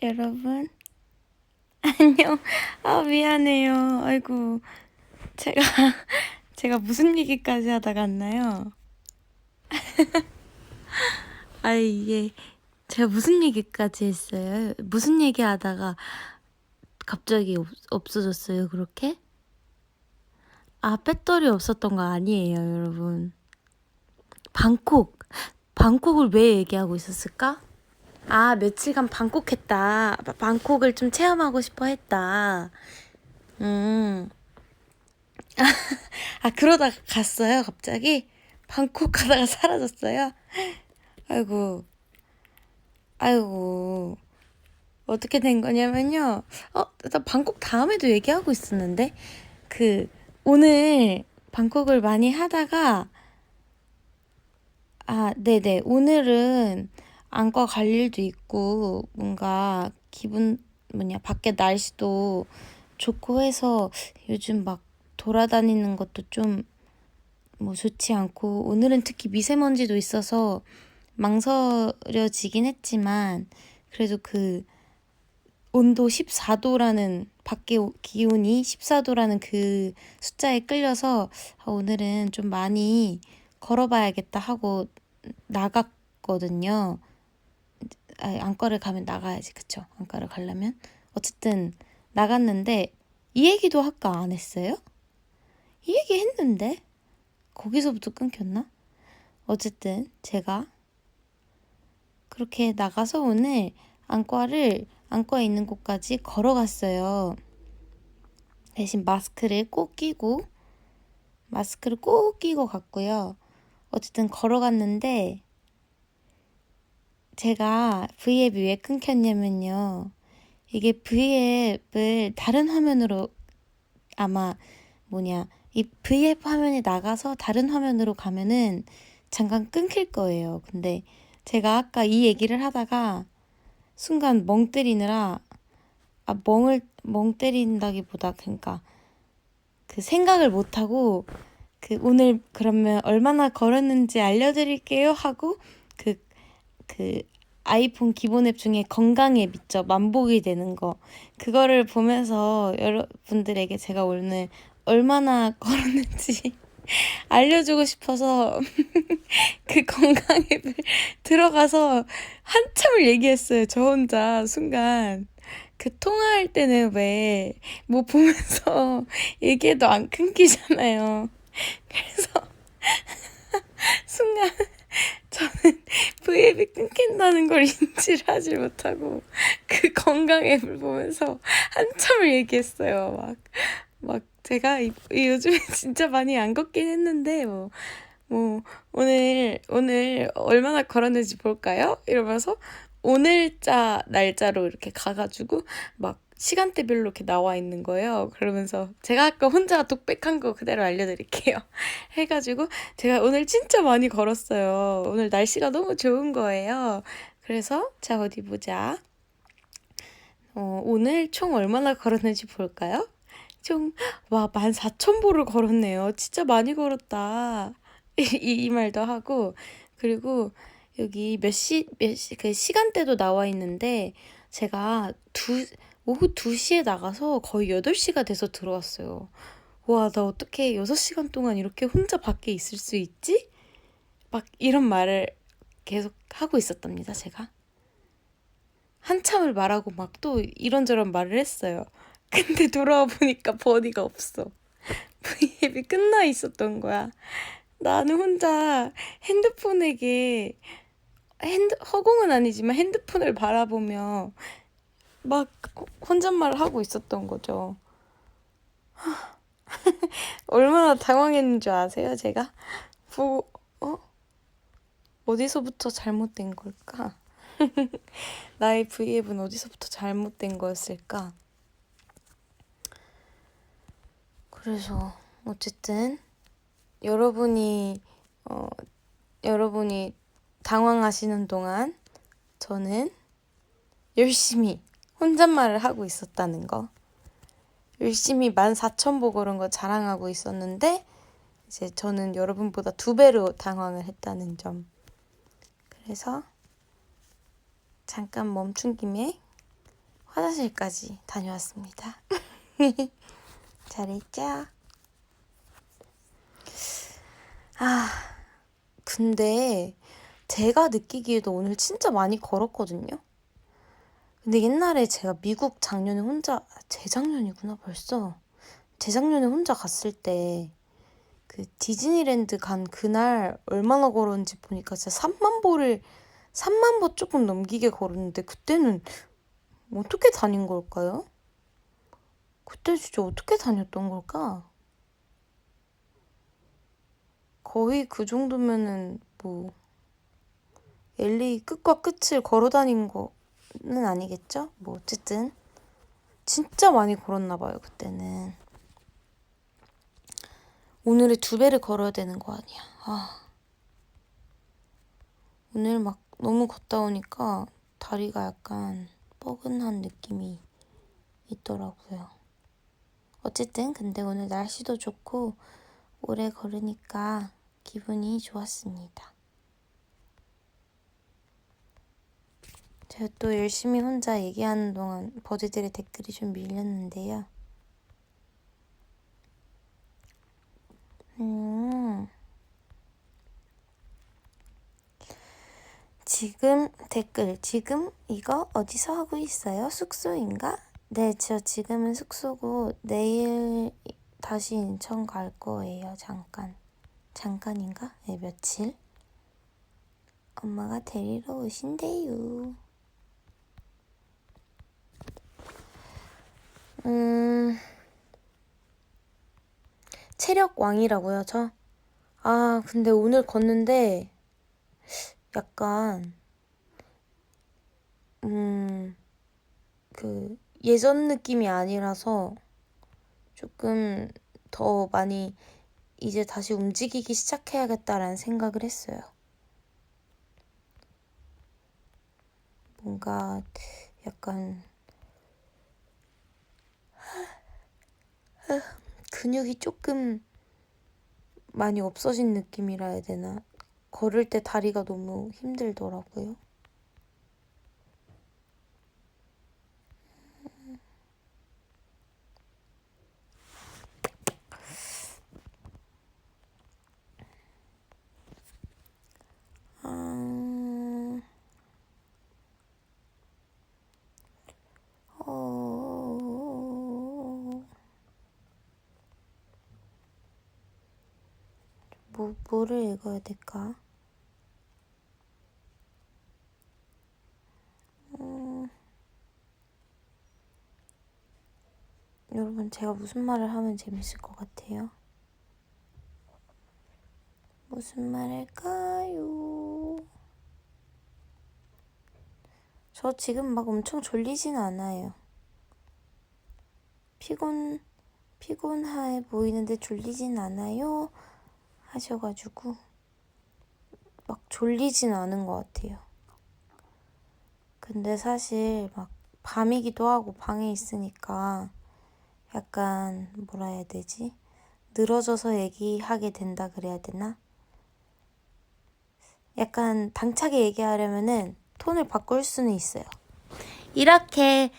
여러분. 안녕. 미안해요. 아이고, 제가, 제가 무슨 얘기까지 하다 갔나요? 이게, 제가 무슨 얘기까지 했어요? 무슨 얘기 하다가 갑자기 없어졌어요, 그렇게? 배터리 없었던 거 아니에요, 여러분. 방콕을 왜 얘기하고 있었을까? 며칠간 방콕 했다. 방콕을 좀 체험하고 싶어 했다. 그러다가 갔어요, 갑자기? 방콕 가다가 사라졌어요? 아이고, 아이고. 어떻게 된 거냐면요. 나 방콕 다음에도 얘기하고 있었는데? 오늘 방콕을 많이 하다가, 네네. 오늘은 안과 갈 일도 있고, 뭔가 밖에 날씨도 좋고 해서 요즘 막 돌아다니는 것도 좀 좋지 않고, 오늘은 특히 미세먼지도 있어서 망설여지긴 했지만, 그래도 온도 14도라는, 밖에 기온이 14도라는 그 숫자에 끌려서, 오늘은 좀 많이 걸어봐야겠다 하고 나갔거든요. 안과를 가면 나가야지, 그쵸? 안과를 가려면. 어쨌든 나갔는데, 이 얘기도 아까 안 했어요? 이 얘기 했는데? 거기서부터 끊겼나? 어쨌든 제가 그렇게 나가서 오늘 안과에 있는 곳까지 걸어갔어요. 대신 마스크를 꼭 끼고 갔고요. 어쨌든 걸어갔는데 제가 V앱이 왜 끊겼냐면요. 이게 V앱을 다른 화면으로 이 V앱 화면에 나가서 다른 화면으로 가면은 잠깐 끊길 거예요. 근데 제가 아까 이 얘기를 하다가 순간 멍 때리느라, 멍 때린다기보다, 그러니까 생각을 못하고, 오늘 그러면 얼마나 걸었는지 알려드릴게요 하고, 그 아이폰 기본 앱 중에 건강 앱 있죠? 만보기 되는 거. 그거를 보면서 여러분들에게 제가 오늘 얼마나 걸었는지 알려주고 싶어서 건강 앱을 들어가서 한참을 얘기했어요. 저 혼자 순간. 통화할 때는 왜 보면서 얘기해도 안 끊기잖아요. 그래서 순간 저는 V앱이 끊긴다는 걸 인지를 하지 못하고 건강 앱을 보면서 한참을 얘기했어요. 막 제가 요즘에 진짜 많이 안 걷긴 했는데 오늘 얼마나 걸었는지 볼까요? 이러면서 날짜로 이렇게 가가지고 막 시간대별로 이렇게 나와 있는 거예요. 그러면서 제가 아까 혼자 독백한 거 그대로 알려드릴게요. 해가지고 제가 오늘 진짜 많이 걸었어요. 오늘 날씨가 너무 좋은 거예요. 그래서 자, 어디 보자. 오늘 총 얼마나 걸었는지 볼까요? 14,000보를 걸었네요. 진짜 많이 걸었다. 이 말도 하고, 그리고 여기 시간대도 나와 있는데, 제가 오후 2시에 나가서 거의 8시가 돼서 들어왔어요. 와, 나 어떻게 6시간 동안 이렇게 혼자 밖에 있을 수 있지? 막 이런 말을 계속 하고 있었답니다, 제가. 한참을 말하고 막 또 이런저런 말을 했어요. 근데 돌아와 보니까 버디가 없어. V앱이 끝나 있었던 거야. 나는 혼자 핸드폰에게 허공은 아니지만 핸드폰을 바라보며 막 혼잣말을 하고 있었던 거죠. 얼마나 당황했는 줄 아세요, 제가? 어디서부터 잘못된 걸까? 나의 V앱은 어디서부터 잘못된 거였을까? 그래서 어쨌든 여러분이 당황하시는 동안 저는 열심히 혼잣말을 하고 있었다는 거. 열심히 14,000보 걸은 거 자랑하고 있었는데 이제 저는 여러분보다 2배로 당황을 했다는 점. 그래서 잠깐 멈춘 김에 화장실까지 다녀왔습니다. 잘했죠? 근데 제가 느끼기에도 오늘 진짜 많이 걸었거든요. 근데 옛날에 제가 미국 작년에 재작년이구나 벌써. 재작년에 혼자 갔을 때 그 디즈니랜드 간 그날 얼마나 걸었는지 보니까 진짜 3만 보 조금 넘기게 걸었는데 그때는 어떻게 다닌 걸까요? 그때 진짜 어떻게 다녔던 걸까? 거의 그 정도면은 뭐 LA 끝과 끝을 걸어 다닌 거는 아니겠죠? 뭐 어쨌든 진짜 많이 걸었나 봐요, 그때는. 오늘의 2배를 걸어야 되는 거 아니야. 오늘 막 너무 걷다 오니까 다리가 약간 뻐근한 느낌이 있더라고요. 어쨌든 근데 오늘 날씨도 좋고 오래 걸으니까 기분이 좋았습니다. 제가 또 열심히 혼자 얘기하는 동안 버디들의 댓글이 좀 밀렸는데요. 지금 댓글, 지금 이거 어디서 하고 있어요? 숙소인가? 네, 저 지금은 숙소고 내일 다시 인천 갈 거예요. 잠깐인가? 네, 며칠. 엄마가 데리러 오신대요. 체력 왕이라고요, 저? 근데 오늘 걷는데 약간 그 예전 느낌이 아니라서 조금 더 많이 이제 다시 움직이기 시작해야겠다라는 생각을 했어요. 뭔가 약간 근육이 조금 많이 없어진 느낌이라 해야 되나? 걸을 때 다리가 너무 힘들더라고요. 뭐를 읽어야 될까? 여러분, 제가 무슨 말을 하면 재밌을 것 같아요? 무슨 말일까요? 저 지금 막 엄청 졸리진 않아요. 피곤해 보이는데 졸리진 않아요? 하셔가지고 막 졸리진 않은 것 같아요. 근데 사실 막 밤이기도 하고 방에 있으니까 약간 뭐라 해야 되지? 늘어져서 얘기하게 된다 그래야 되나? 약간 당차게 얘기하려면은 톤을 바꿀 수는 있어요. 이렇게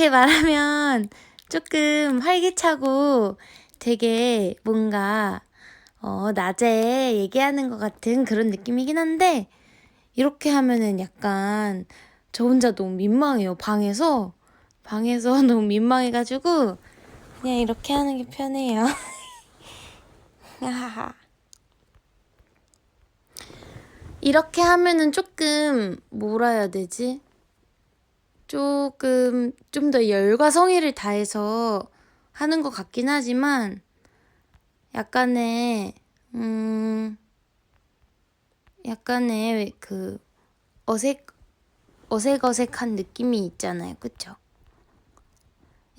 말하면 조금 활기차고 되게 뭔가 낮에 얘기하는 것 같은 그런 느낌이긴 한데 이렇게 하면은 약간 저 혼자 너무 민망해요. 방에서 너무 민망해가지고 그냥 이렇게 하는 게 편해요. 이렇게 하면은 조금 뭐라 해야 되지? 조금 좀 더 열과 성의를 다해서 하는 것 같긴 하지만 약간의 그 어색한 느낌이 있잖아요. 그쵸?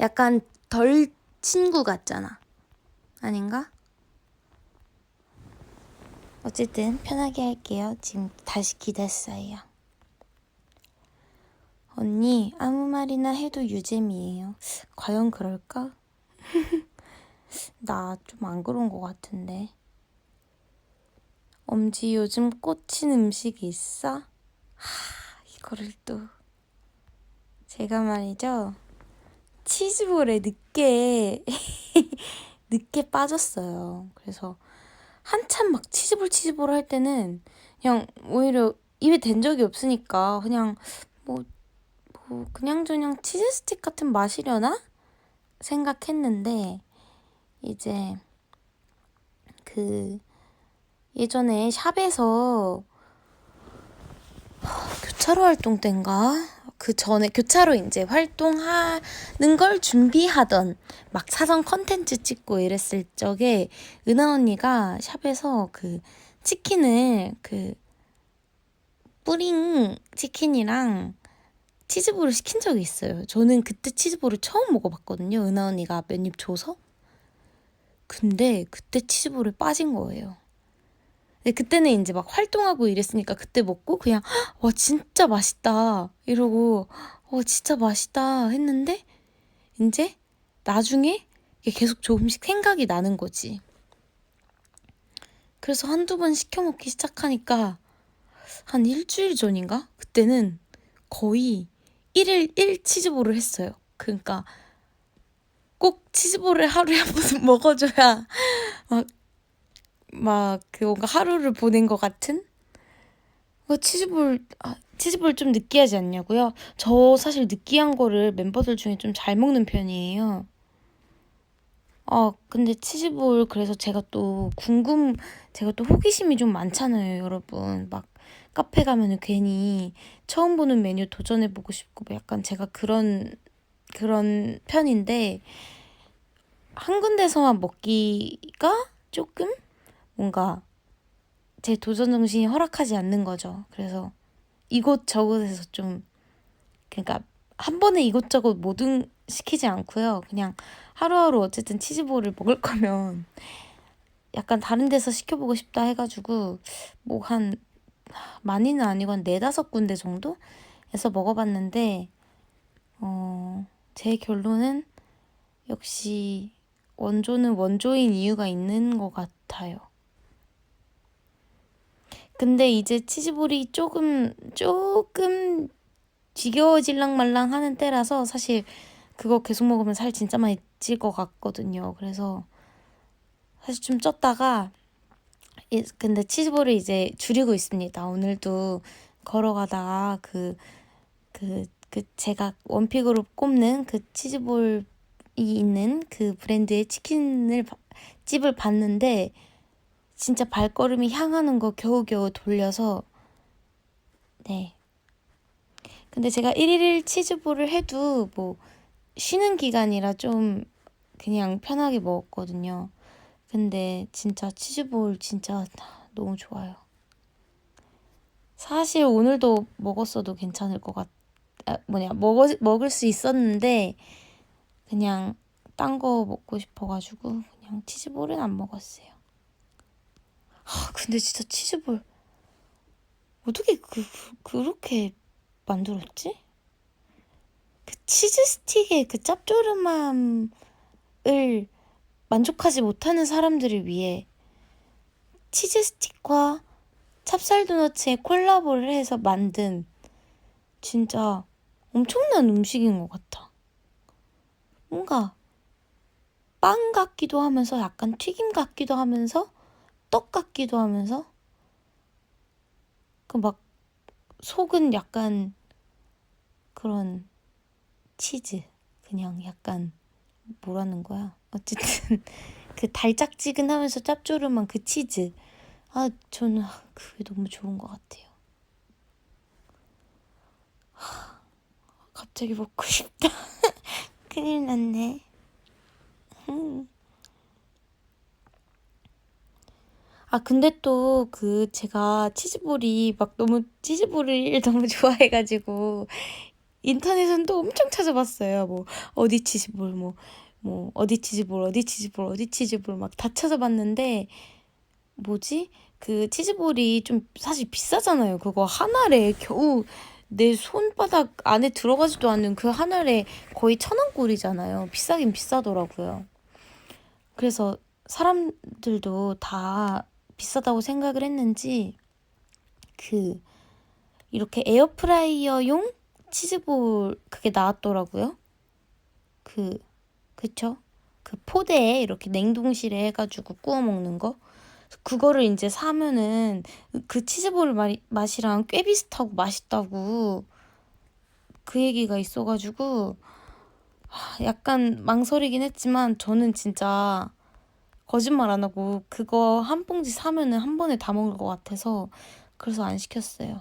약간 덜 친구 같잖아. 아닌가? 어쨌든 편하게 할게요. 지금 다시 기댔어요. 언니 아무 말이나 해도 유잼이에요. 과연 그럴까? 나 좀 안 그런 것 같은데. 엄지 요즘 꽂힌 음식이 있어? 이거를 또 제가 말이죠. 치즈볼에 늦게 늦게 빠졌어요. 그래서 한참 막 치즈볼 할 때는 그냥 오히려 입에 댄 적이 없으니까 그냥 뭐, 그냥저냥 치즈 스틱 같은 맛이려나 생각했는데 이제 그 예전에 샵에서 교차로 활동 때인가? 그 전에 교차로 이제 활동하는 걸 준비하던 막 사전 컨텐츠 찍고 이랬을 적에 은하 언니가 샵에서 그 치킨을 그 뿌링 치킨이랑 치즈볼을 시킨 적이 있어요. 저는 그때 치즈볼을 처음 먹어봤거든요. 은하 언니가 몇 입 줘서. 근데 그때 치즈볼에 빠진 거예요. 근데 그때는 이제 막 활동하고 이랬으니까 그때 먹고 그냥 와 진짜 맛있다 이러고 진짜 맛있다 했는데 이제 나중에 이게 계속 조금씩 생각이 나는 거지. 그래서 한두 번 시켜 먹기 시작하니까 한 일주일 전인가? 그때는 거의 1일 1 치즈볼을 했어요. 그러니까 꼭 치즈볼을 하루에 한 번은 먹어줘야 그 뭔가 하루를 보낸 것 같은? 치즈볼 좀 느끼하지 않냐고요? 저 사실 느끼한 거를 멤버들 중에 좀 잘 먹는 편이에요. 근데 치즈볼 그래서 제가 또 호기심이 좀 많잖아요, 여러분. 막 카페 가면은 괜히 처음 보는 메뉴 도전해보고 싶고 뭐 약간 제가 그런 편인데 한 군데서만 먹기가 조금 뭔가 제 도전 정신이 허락하지 않는 거죠. 그래서 이곳저곳에서 좀 그러니까 한 번에 이것저것 모든 시키지 않고요. 그냥 하루하루 어쨌든 치즈볼을 먹을 거면 약간 다른 데서 시켜보고 싶다 해가지고 뭐 한 많이는 아니고 한 4-5군데 정도 에서 먹어봤는데 제 결론은 역시 원조는 원조인 이유가 있는 것 같아요. 근데 이제 치즈볼이 조금 지겨워질랑 말랑 하는 때라서 사실 그거 계속 먹으면 살 진짜 많이 찔 것 같거든요. 그래서 사실 좀 쪘다가 근데 치즈볼을 이제 줄이고 있습니다. 오늘도 걸어가다가 제가 원픽으로 꼽는 그 치즈볼이 있는 그 브랜드의 집을 봤는데 진짜 발걸음이 향하는 거 겨우겨우 돌려서 네. 근데 제가 1일 치즈볼을 해도 뭐 쉬는 기간이라 좀 그냥 편하게 먹었거든요. 근데 진짜 치즈볼 진짜 너무 좋아요. 사실 오늘도 먹었어도 괜찮을 것 먹을 수 있었는데 그냥 딴 거 먹고 싶어가지고 그냥 치즈볼은 안 먹었어요. 근데 진짜 치즈볼 어떻게 그렇게 만들었지? 그 치즈 스틱의 그 짭조름함을 만족하지 못하는 사람들을 위해 치즈 스틱과 찹쌀 도너츠의 콜라보를 해서 만든 진짜 엄청난 음식인 것 같아. 뭔가 빵 같기도 하면서 약간 튀김 같기도 하면서 떡 같기도 하면서 그 막 속은 약간 그런 치즈 그냥 약간 뭐라는 거야. 어쨌든 그 달짝지근하면서 짭조름한 그 치즈. 저는 그게 너무 좋은 것 같아요. 갑자기 먹고 싶다. 큰일 났네. 근데 또 제가 치즈볼을 너무 좋아해가지고 인터넷은 또 엄청 찾아봤어요. 뭐 어디 치즈볼 어디 치즈볼 막 다 찾아봤는데 뭐지? 그 치즈볼이 좀 사실 비싸잖아요. 그거 한 알에 겨우 내 손바닥 안에 들어가지도 않는 그 한 알에 거의 1,000원꼴이잖아요. 비싸긴 비싸더라고요. 그래서 사람들도 다 비싸다고 생각을 했는지 이렇게 에어프라이어용 치즈볼 그게 나왔더라고요. 그쵸? 그 포대에 이렇게 냉동실에 해가지고 구워 먹는 거. 그거를 이제 사면은 그 치즈볼 맛이랑 꽤 비슷하고 맛있다고 그 얘기가 있어가지고 약간 망설이긴 했지만 저는 진짜 거짓말 안 하고 그거 한 봉지 사면은 한 번에 다 먹을 것 같아서 그래서 안 시켰어요.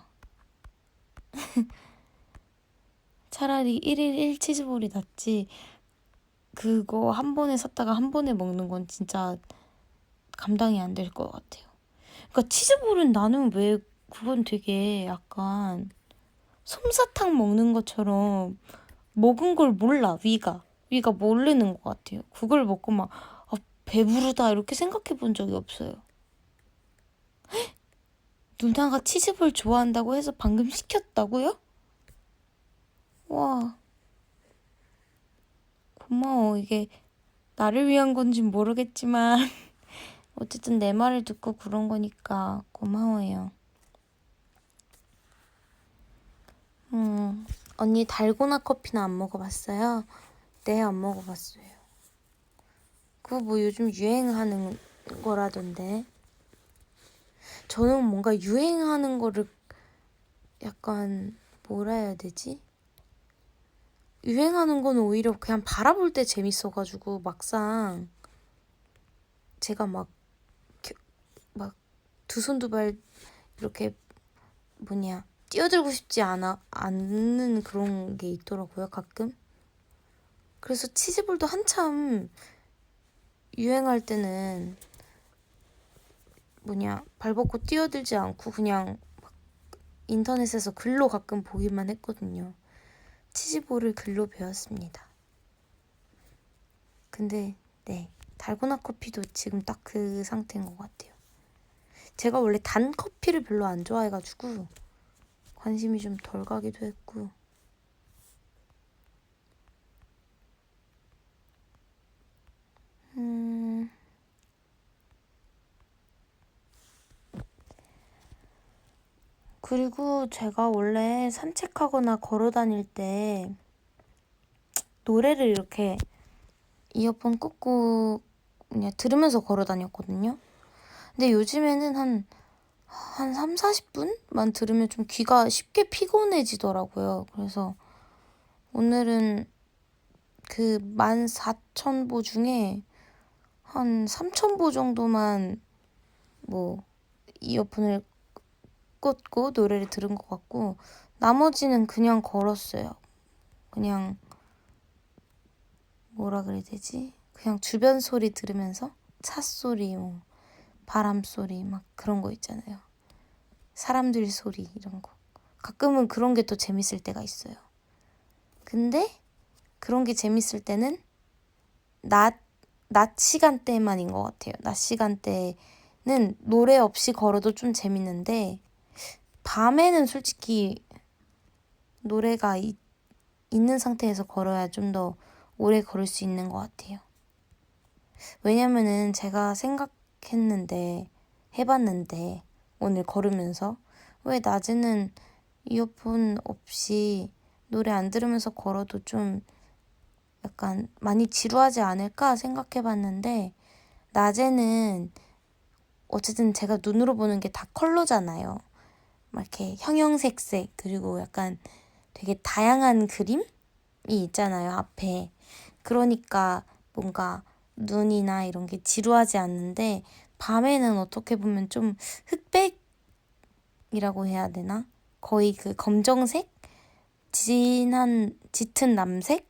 차라리 1일 1치즈볼이 낫지 그거 한 번에 샀다가 한 번에 먹는 건 진짜 감당이 안 될 것 같아요. 그러니까 치즈볼은 나는 왜 그건 되게 약간 솜사탕 먹는 것처럼 먹은 걸 몰라 위가 모르는 것 같아요. 그걸 먹고 막 배부르다 이렇게 생각해 본 적이 없어요. 누나가 치즈볼 좋아한다고 해서 방금 시켰다고요? 와 고마워. 이게 나를 위한 건진 모르겠지만 어쨌든 내 말을 듣고 그런 거니까 고마워요. 언니 달고나 커피는 안 먹어봤어요? 네, 안 먹어봤어요. 그거 뭐 요즘 유행하는 거라던데. 저는 뭔가 유행하는 거를 약간 뭐라 해야 되지? 유행하는 거는 오히려 그냥 바라볼 때 재밌어가지고 막상 제가 막 두 손 두 발 이렇게 뛰어들고 싶지 않는 그런 게 있더라고요, 가끔. 그래서 치즈볼도 한참 유행할 때는 발 벗고 뛰어들지 않고 그냥 인터넷에서 글로 가끔 보기만 했거든요. 치즈볼을 글로 배웠습니다. 근데 네, 달고나 커피도 지금 딱 그 상태인 것 같아요. 제가 원래 단 커피를 별로 안 좋아해가지고 관심이 좀 덜 가기도 했고. 그리고 제가 원래 산책하거나 걸어 다닐 때 노래를 이렇게 이어폰 꽂고 그냥 들으면서 걸어 다녔거든요. 근데 요즘에는 한 3, 40분만 들으면 좀 귀가 쉽게 피곤해지더라고요. 그래서 오늘은 그 14,000보 중에 한 3,000보 정도만 이어폰을 꽂고 노래를 들은 것 같고 나머지는 그냥 걸었어요. 그냥 뭐라 그래야 되지? 그냥 주변 소리 들으면서 차 소리, 바람 소리 막 그런 거 있잖아요. 사람들 소리 이런 거. 가끔은 그런 게 또 재밌을 때가 있어요. 근데 그런 게 재밌을 때는 낮 시간대만인 것 같아요. 낮 시간대는 노래 없이 걸어도 좀 재밌는데 밤에는 솔직히 노래가 있는 상태에서 걸어야 좀 더 오래 걸을 수 있는 것 같아요. 왜냐면은 제가 해봤는데 오늘 걸으면서 왜 낮에는 이어폰 없이 노래 안 들으면서 걸어도 좀 약간 많이 지루하지 않을까 생각해봤는데 낮에는 어쨌든 제가 눈으로 보는 게 다 컬러잖아요. 막 이렇게 형형색색 그리고 약간 되게 다양한 그림이 있잖아요, 앞에. 그러니까 뭔가 눈이나 이런 게 지루하지 않는데 밤에는 어떻게 보면 좀 흑백이라고 해야 되나? 거의 그 검정색? 짙은 남색?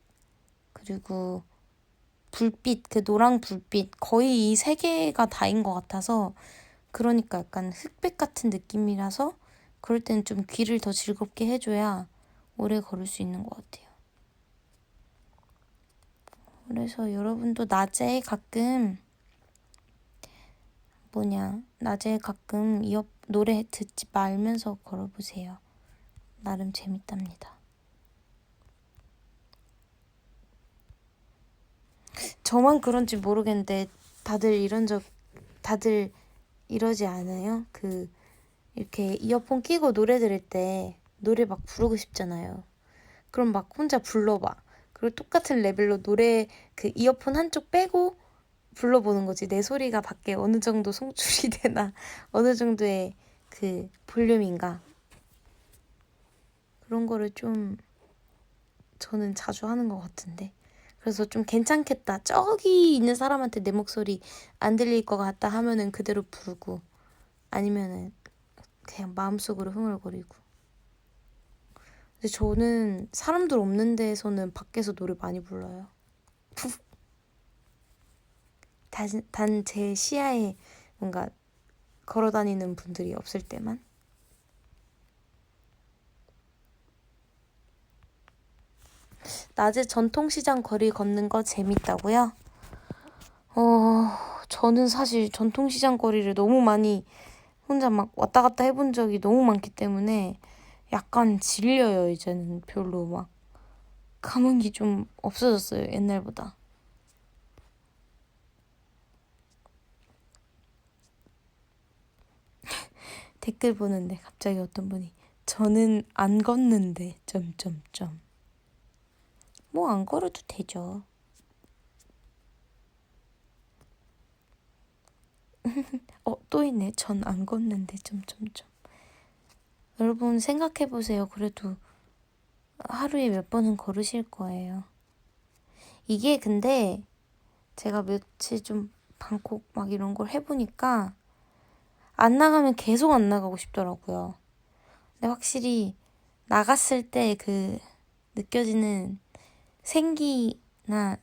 그리고 불빛, 그 노랑 불빛 거의 이 세 개가 다인 것 같아서 그러니까 약간 흑백 같은 느낌이라서 그럴 때는 좀 귀를 더 즐겁게 해줘야 오래 걸을 수 있는 것 같아요. 그래서 여러분도 낮에 가끔 노래 듣지 말면서 걸어보세요. 나름 재밌답니다. 저만 그런지 모르겠는데 다들 이러지 않아요? 이렇게 이어폰 끼고 노래 들을 때 노래 막 부르고 싶잖아요. 그럼 막 혼자 불러봐. 그리고 똑같은 레벨로 노래 그 이어폰 한쪽 빼고 불러보는 거지. 내 소리가 밖에 어느 정도 송출이 되나, 어느 정도의 그 볼륨인가. 그런 거를 좀 저는 자주 하는 것 같은데. 그래서 좀 괜찮겠다. 저기 있는 사람한테 내 목소리 안 들릴 것 같다 하면은 그대로 부르고, 아니면은 그냥 마음속으로 흥얼거리고. 근데 저는 사람들 없는 데에서는 밖에서 노래 많이 불러요. 단 제 시야에 뭔가 걸어 다니는 분들이 없을 때만. 낮에 전통시장 거리 걷는 거 재밌다고요? 저는 사실 전통시장 거리를 너무 많이 혼자 막 왔다 갔다 해본 적이 너무 많기 때문에 약간 질려요, 이제는. 별로 막 감흥이 좀 없어졌어요, 옛날보다. 댓글 보는데 갑자기 어떤 분이 저는 안 걷는데 점점점. 뭐 안 걸어도 되죠. 또 있네. 전 안 걷는데 점점점. 여러분 생각해 보세요. 그래도 하루에 몇 번은 걸으실 거예요. 이게 근데 제가 며칠 좀 방콕 막 이런 걸 해보니까 안 나가면 계속 안 나가고 싶더라고요. 근데 확실히 나갔을 때 그 느껴지는 생기나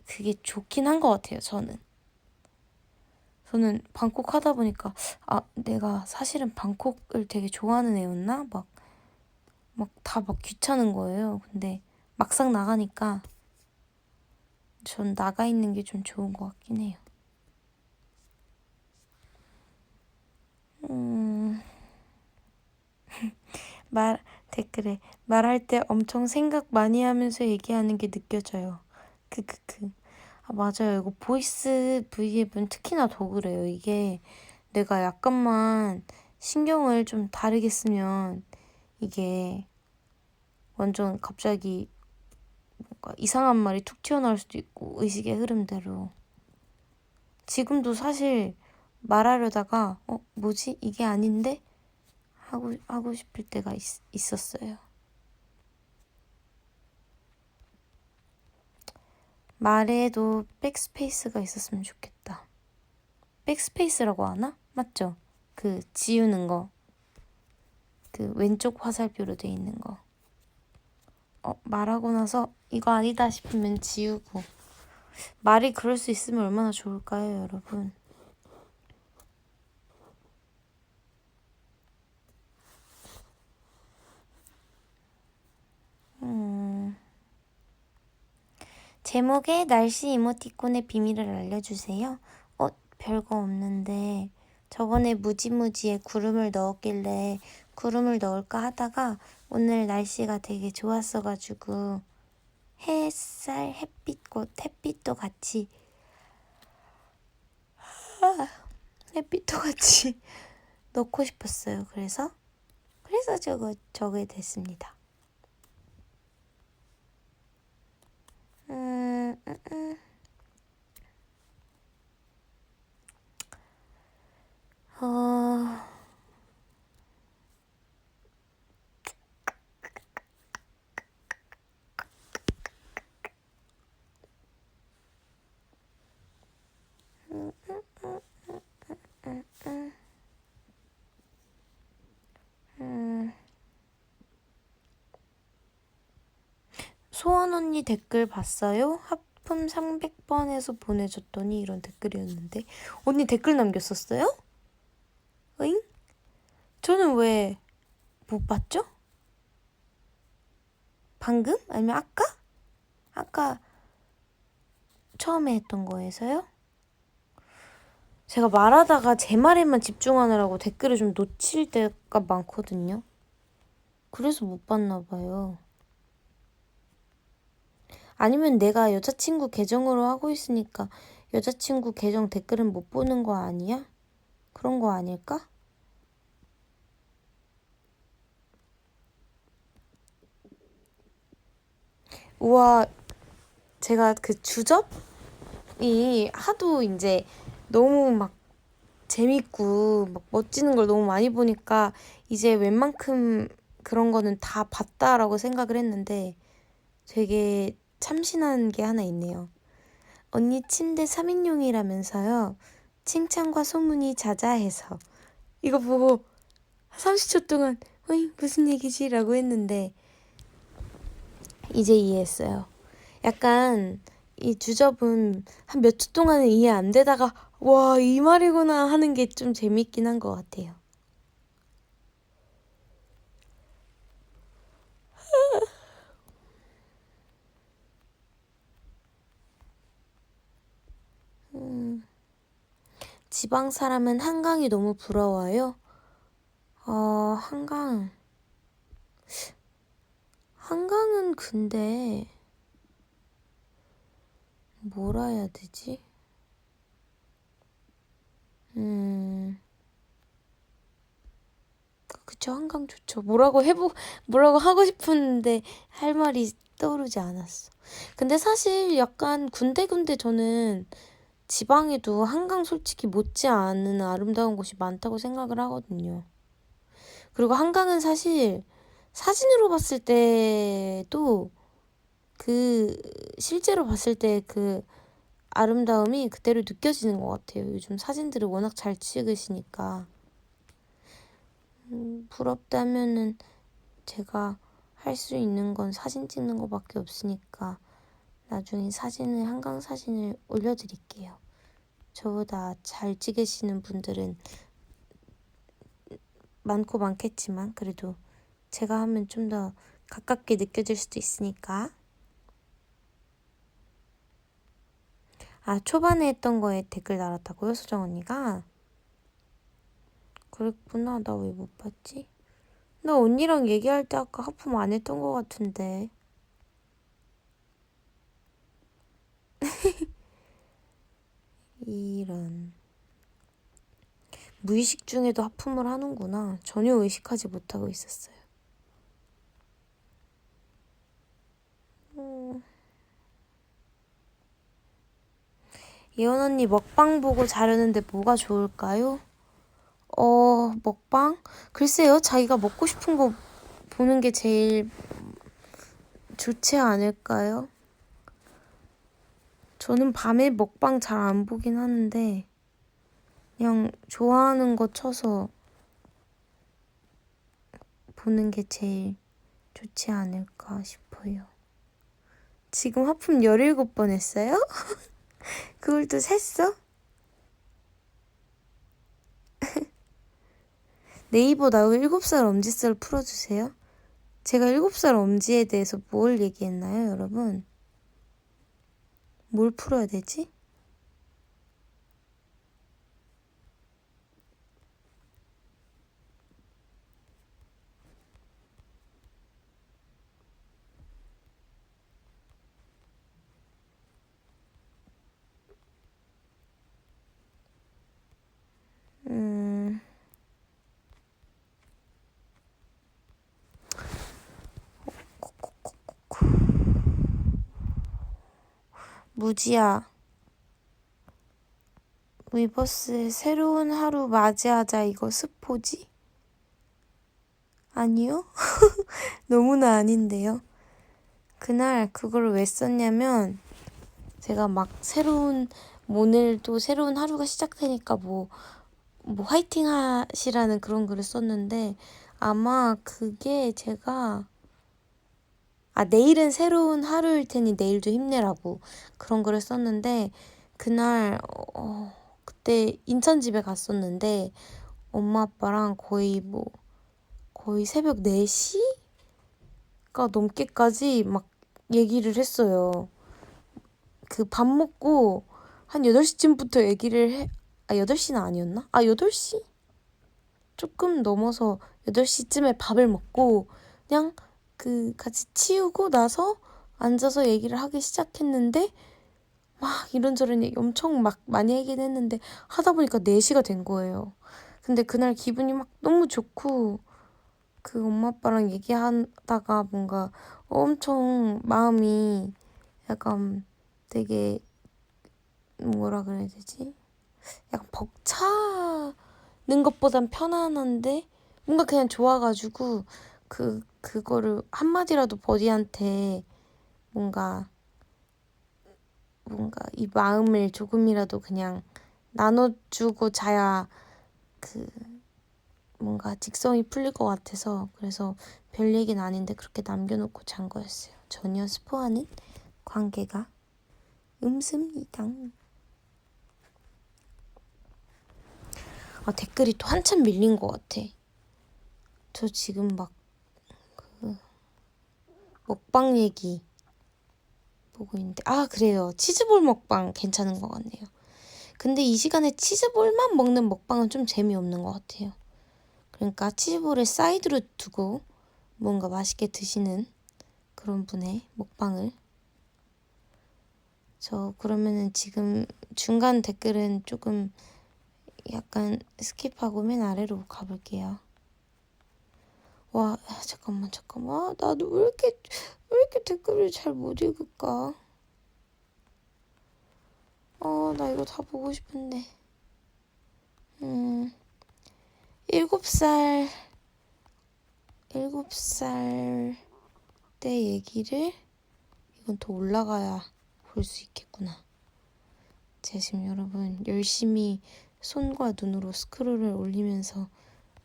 그게 좋긴 한 것 같아요, 저는. 저는 방콕 하다 보니까 내가 사실은 방콕을 되게 좋아하는 애였나? 막 다 막 귀찮은 거예요. 근데 막상 나가니까 전 나가 있는 게 좀 좋은 것 같긴 해요. 음, 말, 댓글에 말할 때 엄청 생각 많이 하면서 얘기하는 게 느껴져요. 크크크. 맞아요. 이거 보이스 브이앱은 특히나 더 그래요. 이게 내가 약간만 신경을 좀 다르게 쓰면 이게 완전 갑자기 뭔가 이상한 말이 툭 튀어나올 수도 있고, 의식의 흐름대로. 지금도 사실 말하려다가 뭐지? 이게 아닌데? 하고 싶을 때가 있었어요. 말에도 백스페이스가 있었으면 좋겠다. 백스페이스라고 하나? 맞죠? 그 지우는 거. 그 왼쪽 화살표로 돼 있는 거. 말하고 나서 이거 아니다 싶으면 지우고. 말이 그럴 수 있으면 얼마나 좋을까요, 여러분? 제목에 날씨 이모티콘의 비밀을 알려주세요. 별거 없는데 저번에 무지무지에 구름을 넣었길래 구름을 넣을까 하다가 오늘 날씨가 되게 좋았어가지고 햇빛도 같이 햇빛도 같이 넣고 싶었어요. 그래서 저게 됐습니다. 음, 음, 음. 어... 소원 언니 댓글 봤어요? 하품 300번에서 보내줬더니 이런 댓글이었는데 언니 댓글 남겼었어요? 응? 저는 왜 못 봤죠? 방금? 아니면 아까? 아까 처음에 했던 거에서요? 제가 말하다가 제 말에만 집중하느라고 댓글을 좀 놓칠 때가 많거든요. 그래서 못 봤나 봐요. 아니면 내가 여자친구 계정으로 하고 있으니까 여자친구 계정 댓글은 못 보는 거 아니야? 그런 거 아닐까? 우와, 제가 그 주접이 하도 이제 너무 막 재밌고 막 멋지는 걸 너무 많이 보니까 이제 웬만큼 그런 거는 다 봤다라고 생각을 했는데 되게 참신한 게 하나 있네요. 언니 침대 3인용이라면서요. 칭찬과 소문이 자자해서. 이거 보고 30초 동안 어이 무슨 얘기지? 라고 했는데 이제 이해했어요. 약간 이 주접은 한 몇 초 동안은 이해 안 되다가 와, 이 말이구나 하는 게 좀 재밌긴 한 것 같아요. 지방 사람은 한강이 너무 부러워요. 한강. 한강은 근데 뭐라 해야 되지? 그쵸, 한강 좋죠. 뭐라고 하고 싶었는데 할 말이 떠오르지 않았어. 근데 사실 약간 군데군데 저는 지방에도 한강 솔직히 못지않은 아름다운 곳이 많다고 생각을 하거든요. 그리고 한강은 사실 사진으로 봤을 때도 그 실제로 봤을 때 그 아름다움이 그대로 느껴지는 것 같아요. 요즘 사진들을 워낙 잘 찍으시니까. 부럽다면은 제가 할 수 있는 건 사진 찍는 거밖에 없으니까 나중에 한강 사진을 올려드릴게요. 저보다 잘 찍으시는 분들은 많고 많겠지만 그래도 제가 하면 좀 더 가깝게 느껴질 수도 있으니까. 아, 초반에 했던 거에 댓글 달았다고요? 수정 언니가? 그랬구나. 나 왜 못 봤지? 나 언니랑 얘기할 때 아까 하품 안 했던 것 같은데. 이런. 무의식 중에도 하품을 하는구나. 전혀 의식하지 못하고 있었어요. 예원 언니 먹방 보고 자려는데 뭐가 좋을까요? 먹방? 글쎄요, 자기가 먹고 싶은 거 보는 게 제일 좋지 않을까요? 저는 밤에 먹방 잘 안 보긴 하는데, 그냥 좋아하는 거 쳐서 보는 게 제일 좋지 않을까 싶어요. 지금 하품 17번 했어요? 그걸 또 셌어? 네이버 나우 7살 엄지썰 풀어주세요. 제가 7살 엄지에 대해서 뭘 얘기했나요, 여러분? 뭘 풀어야 되지? 무지야. 위버스의 새로운 하루 맞이하자 이거 스포지? 아니요? 너무나 아닌데요. 그날 그걸 왜 썼냐면 제가 막 오늘 또 새로운 하루가 시작되니까 뭐 화이팅 하시라는 그런 글을 썼는데 아마 그게 제가 내일은 새로운 하루일 테니 내일도 힘내라고 그런 글을 썼는데 그날 그때 인천 집에 갔었는데 엄마 아빠랑 거의 새벽 4시가 넘게까지 막 얘기를 했어요. 그 밥 먹고 한 8시쯤부터 얘기를 8시는 아니었나? 8시? 조금 넘어서 8시쯤에 밥을 먹고 그냥 같이 치우고 나서 앉아서 얘기를 하기 시작했는데 막 이런저런 얘기 엄청 막 많이 하긴 했는데 하다 보니까 4시가 된 거예요. 근데 그날 기분이 막 너무 좋고 그 엄마 아빠랑 얘기하다가 뭔가 엄청 마음이 약간 되게 뭐라 그래야 되지? 약간 벅차는 것보단 편안한데 뭔가 그냥 좋아가지고 그거를 한마디라도 버디한테 뭔가 이 마음을 조금이라도 그냥 나눠주고 자야 그 뭔가 직성이 풀릴 것 같아서 그래서 별 얘기는 아닌데 그렇게 남겨놓고 잔 거였어요. 전혀 스포하는 관계가 없습니다. 댓글이 또 한참 밀린 것 같아. 저 지금 막 먹방 얘기 보고 있는데 그래요. 치즈볼 먹방 괜찮은 것 같네요. 근데 이 시간에 치즈볼만 먹는 먹방은 좀 재미없는 것 같아요. 그러니까 치즈볼을 사이드로 두고 뭔가 맛있게 드시는 그런 분의 먹방을 저 그러면은 지금 중간 댓글은 조금 약간 스킵하고 맨 아래로 가볼게요. 와 잠깐만 나도 왜 이렇게 댓글을 잘 못 읽을까? 나 이거 다 보고 싶은데 7살 때 얘기를 이건 더 올라가야 볼 수 있겠구나. 제가 지금 여러분 열심히 손과 눈으로 스크롤을 올리면서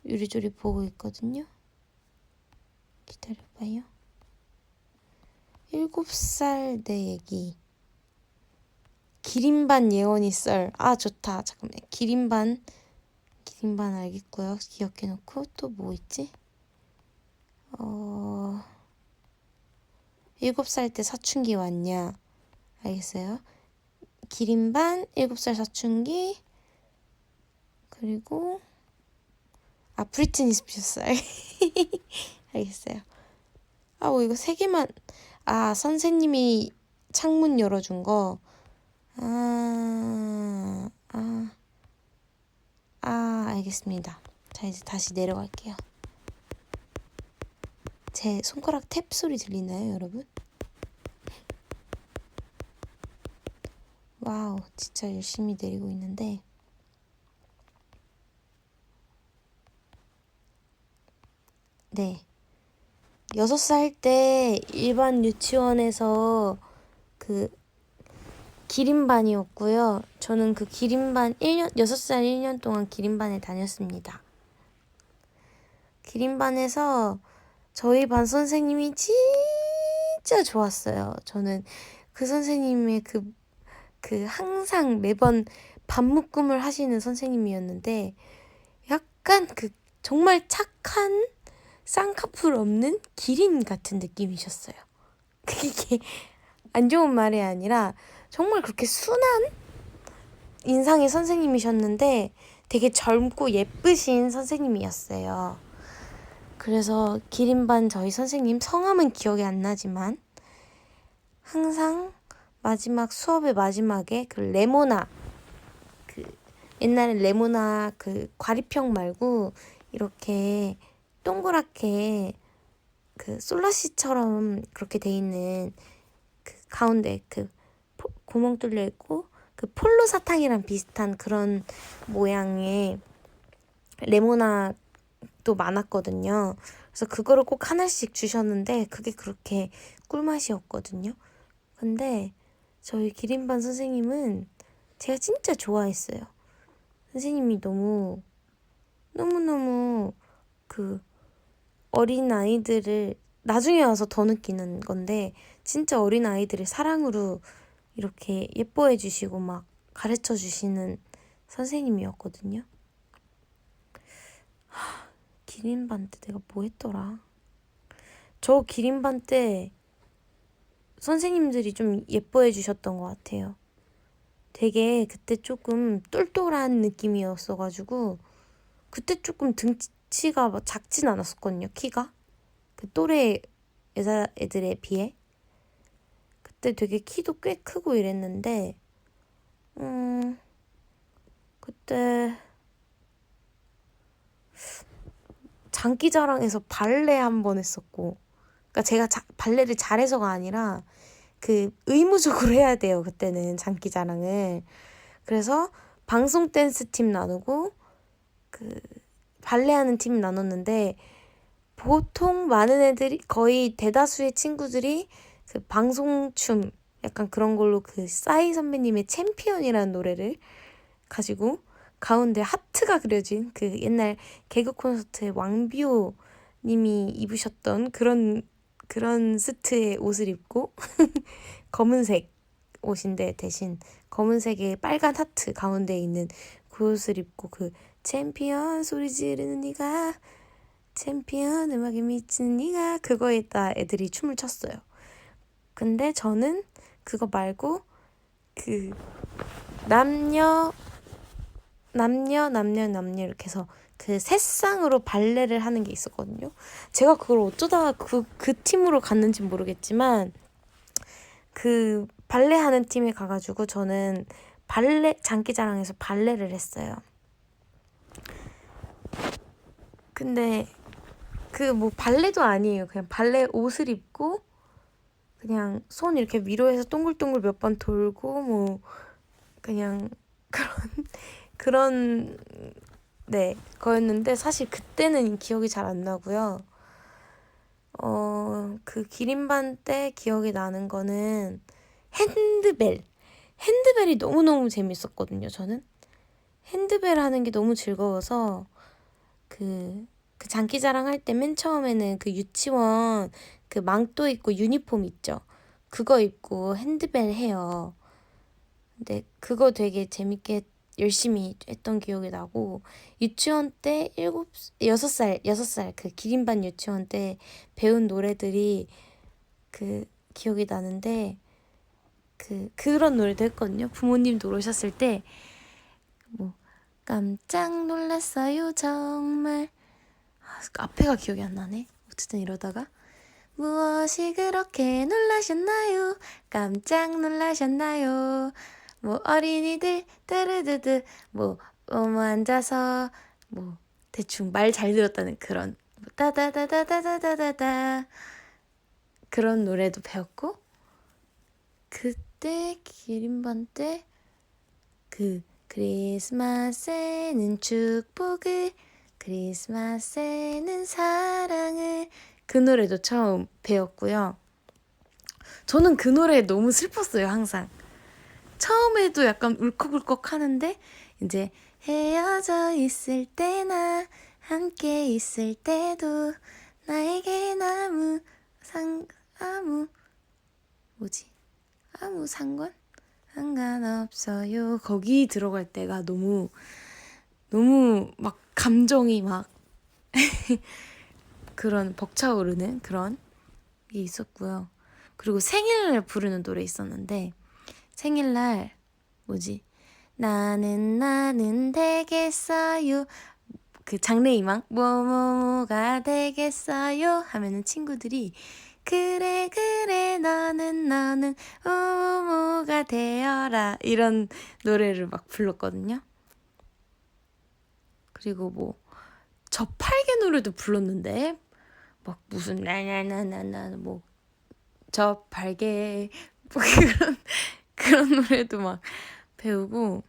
요리조리 보고 있거든요. 기다려봐요. 7살 때 얘기. 기린반 예원이 썰. 좋다. 잠깐만. 기린반 알겠고요. 기억해놓고 또 뭐 있지? 7살 때 사춘기 왔냐? 알겠어요. 기린반 7살 사춘기 그리고 브리트니 스피어스 알겠어요. 이거 3개만 선생님이 창문 열어준 거 알겠습니다. 자 이제 다시 내려갈게요. 제 손가락 탭 소리 들리나요 여러분? 와우 진짜 열심히 내리고 있는데 네 6살 때 일반 유치원에서 기린반이었고요. 저는 그 기린반 6살 1년 동안 기린반에 다녔습니다. 기린반에서 저희 반 선생님이 진짜 좋았어요. 저는 그 선생님의 항상 매번 반묶음을 하시는 선생님이었는데 약간 정말 착한 쌍꺼풀 없는 기린 같은 느낌이셨어요. 그게 안 좋은 말이 아니라 정말 그렇게 순한 인상의 선생님이셨는데 되게 젊고 예쁘신 선생님이었어요. 그래서 기린반 저희 선생님 성함은 기억이 안 나지만 항상 수업의 마지막에 레모나 옛날에 레모나 과립형 말고 이렇게 동그랗게 솔라시처럼 그렇게 돼 있는 가운데 구멍 뚫려 있고 폴로 사탕이랑 비슷한 그런 모양의 레모나도 많았거든요. 그래서 그거를 꼭 하나씩 주셨는데 그게 그렇게 꿀맛이었거든요. 근데 저희 기린반 선생님은 제가 진짜 좋아했어요. 선생님이 너무너무 어린 아이들을 나중에 와서 더 느끼는 건데 진짜 어린 아이들을 사랑으로 이렇게 예뻐해 주시고 막 가르쳐 주시는 선생님이었거든요. 기린반 때 내가 뭐 했더라? 저 기린반 때 선생님들이 좀 예뻐해 주셨던 것 같아요. 되게 그때 조금 똘똘한 느낌이었어가지고 그때 조금 등치가 막 작진 않았었거든요. 키가 또래 여자애들에 비해 그때 되게 키도 꽤 크고 이랬는데 그때 장기자랑에서 발레 한 번 했었고 그러니까 제가 발레를 잘해서가 아니라 그 의무적으로 해야 돼요. 그때는 장기자랑을. 그래서 방송 댄스 팀 나누고 그 발레하는 팀 나눴는데 보통 많은 애들이 거의 대다수의 친구들이 그 방송춤 약간 그런 걸로 그 싸이 선배님의 챔피언이라는 노래를 가지고 가운데 하트가 그려진 그 옛날 개그 콘서트의 왕비호 님이 입으셨던 그런 스트의 옷을 입고 검은색 옷인데 대신 검은색에 빨간 하트 가운데에 있는 그 옷을 입고 그 챔피언 소리 지르는 네가 챔피언 음악에 미치는 네가 그거에다 애들이 춤을 췄어요. 근데 저는 그거 말고 그 남녀 이렇게 해서 그 세 쌍으로 발레를 하는 게 있었거든요. 제가 그걸 어쩌다 그 팀으로 갔는지 모르겠지만 그 발레 하는 팀에 가가지고 저는 장기자랑에서 발레를 했어요. 근데 그 뭐 발레도 아니에요. 그냥 발레 옷을 입고 그냥 손 이렇게 위로해서 동글동글 몇 번 돌고 뭐 그냥 그런 네 거였는데 사실 그때는 기억이 잘 안 나고요. 그 기린반 때 기억이 나는 거는 핸드벨이 너무너무 재밌었거든요. 저는 핸드벨 하는 게 너무 즐거워서 그 장기자랑 할 때 맨 처음에는 그 유치원 그 망토 입고 유니폼 있죠. 그거 입고 핸드벨 해요. 근데 그거 되게 재밌게 열심히 했던 기억이 나고 유치원 때 6살 그 기린반 유치원 때 배운 노래들이 그 기억이 나는데 그런 노래도 했거든요. 부모님도 오셨을 때 뭐 깜짝 놀랐어요 정말 앞에가 기억이 안 나네. 어쨌든 이러다가 무엇이 그렇게 놀라셨나요? 깜짝 놀라셨나요? 뭐 어린이들 뜨르드드 뭐 앉아서 뭐 대충 말 잘 들었다는 그런 뭐 따다다다다다다다 그런 노래도 배웠고 그때 기린반 때 그 크리스마스에는 축복을 크리스마스에는 사랑을 그 노래도 처음 배웠고요. 저는 그 노래 너무 슬펐어요. 항상 처음에도 약간 울컥울컥 하는데 이제 헤어져 있을 때나 함께 있을 때도 나에겐 아무 상관없어요. 거기 들어갈 때가 너무 막 감정이 막 그런 벅차오르는 그런 게 있었고요. 그리고 생일날 부르는 노래 있었는데 생일날 나는 되겠어요. 그 장래희망 뭐뭐가 되겠어요 하면은 친구들이 그래 너는 뭐뭐가 되어라 이런 노래를 막 불렀거든요. 그리고 뭐 저팔계 노래도 불렀는데 막 무슨 나나나나나 뭐 저팔계 뭐 그런 노래도 막 배우고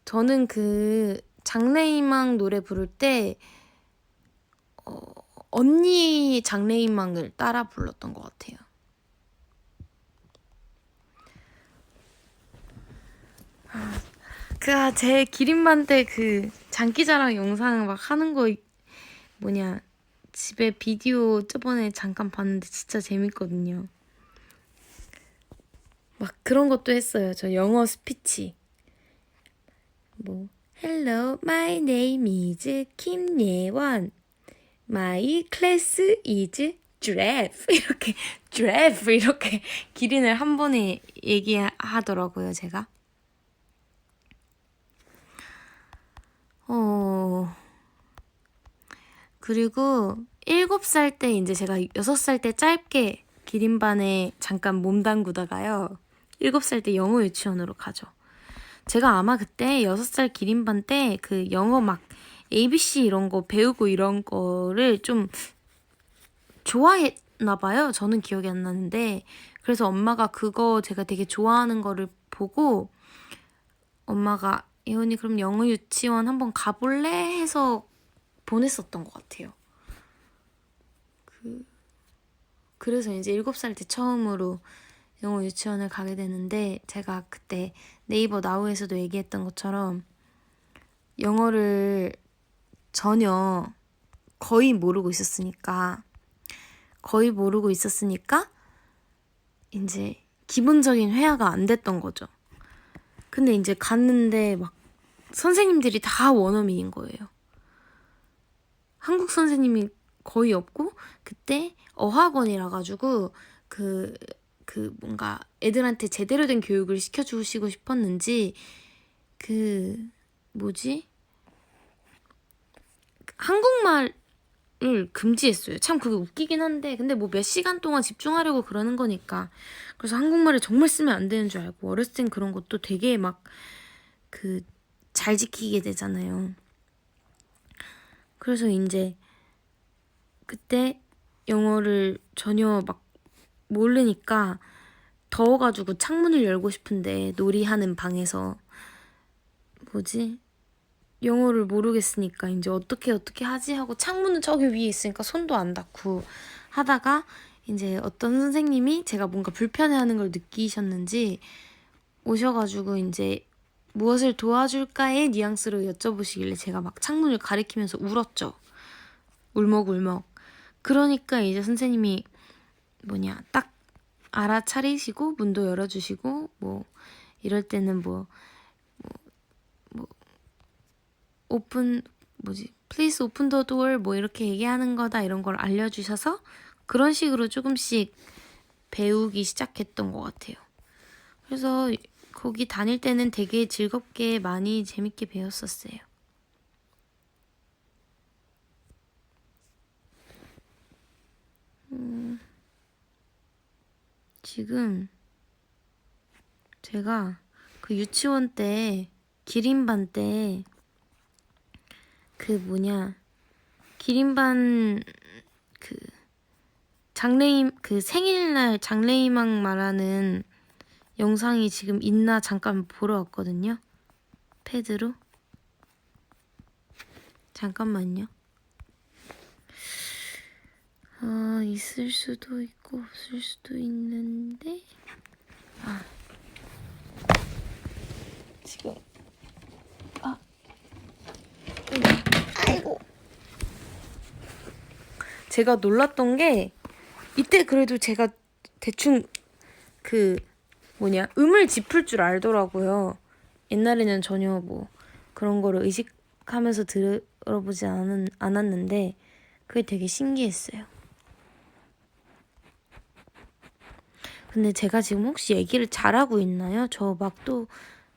저는 그 장래희망 노래 부를 때 언니 장래희망을 따라 불렀던 것 같아요. 제 기린반 때 그 장기자랑 영상 막 하는 거 집에 비디오 저번에 잠깐 봤는데 진짜 재밌거든요. 막 그런 것도 했어요. 저 영어 스피치 뭐 Hello, my name is 김예원. My class is giraffe. 이렇게 기린을 한 번에 얘기하더라고요, 제가. 그리고 7살 때 이제 제가 6살 때 짧게 기린반에 잠깐 몸담그다가요. 7살 때 영어 유치원으로 가죠. 제가 아마 그때 6살 기린반 때 그 영어 막 ABC 이런 거 배우고 이런 거를 좀 좋아했나 봐요. 저는 기억이 안 나는데. 그래서 엄마가 그거 제가 되게 좋아하는 거를 보고 엄마가 예원이 그럼 영어 유치원 한번 가볼래? 해서 보냈었던 것 같아요. 그래서 이제 7살 때 처음으로 영어 유치원을 가게 되는데 제가 그때 네이버 나우에서도 얘기했던 것처럼 영어를 전혀 거의 모르고 있었으니까 이제 기본적인 회화가 안 됐던 거죠. 근데 이제 갔는데 막 선생님들이 다 원어민인 거예요. 한국 선생님이 거의 없고 그때 어학원이라 가지고 그 뭔가 애들한테 제대로 된 교육을 시켜주시고 싶었는지 한국말을 금지했어요. 참 그게 웃기긴 한데 근데 뭐 몇 시간 동안 집중하려고 그러는 거니까 그래서 한국말을 정말 쓰면 안 되는 줄 알고 어렸을 땐 그런 것도 되게 막 잘 지키게 되잖아요. 그래서 이제 그때 영어를 전혀 막 모르니까 더워가지고 창문을 열고 싶은데 놀이하는 방에서 영어를 모르겠으니까 이제 어떻게 하지 하고 창문은 저기 위에 있으니까 손도 안 닿고 하다가 이제 어떤 선생님이 제가 뭔가 불편해하는 걸 느끼셨는지 오셔가지고 이제 무엇을 도와줄까의 뉘앙스로 여쭤보시길래 제가 막 창문을 가리키면서 울었죠. 울먹울먹. 그러니까 이제 선생님이 딱 알아차리시고 문도 열어주시고 이럴 때는 please open the door 이렇게 얘기하는 거다 이런 걸 알려주셔서 그런 식으로 조금씩 배우기 시작했던 것 같아요. 그래서 거기 다닐 때는 되게 즐겁게 많이 재밌게 배웠었어요. 지금 제가 그 유치원 때 기린반 때 기린반 생일날 장래희망 말하는 영상이 지금 있나 잠깐 보러 왔거든요. 패드로. 잠깐만요. 있을 수도 있고 없을 수도 있는데 지금 아이고 제가 놀랐던 게 이때 그래도 제가 대충 음을 짚을 줄 알더라고요. 옛날에는 전혀 그런 거를 의식하면서 들어보지 않았는데 그게 되게 신기했어요. 근데 제가 지금 혹시 얘기를 잘하고 있나요? 저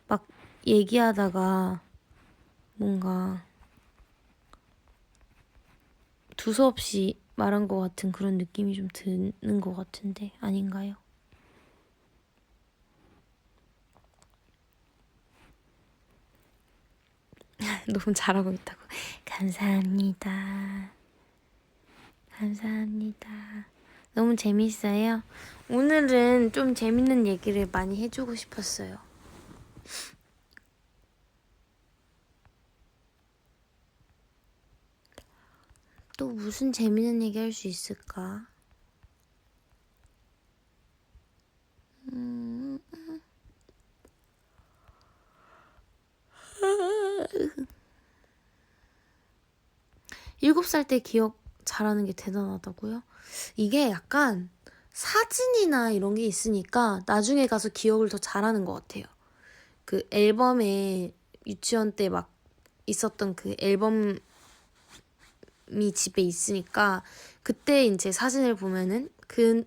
막 얘기하다가 뭔가 두서없이 말한 것 같은 그런 느낌이 좀 드는 것 같은데 아닌가요? 너무 잘하고 있다고. 감사합니다. 너무 재밌어요. 오늘은 좀 재밌는 얘기를 많이 해주고 싶었어요. 또 무슨 재밌는 얘기 할 수 있을까? 일곱 살 때 기억 잘하는 게 대단하다고요? 이게 약간 사진이나 이런 게 있으니까 나중에 가서 기억을 더 잘하는 것 같아요. 그 앨범에 유치원 때 막 있었던 그 앨범이 집에 있으니까 그때 이제 사진을 보면은 그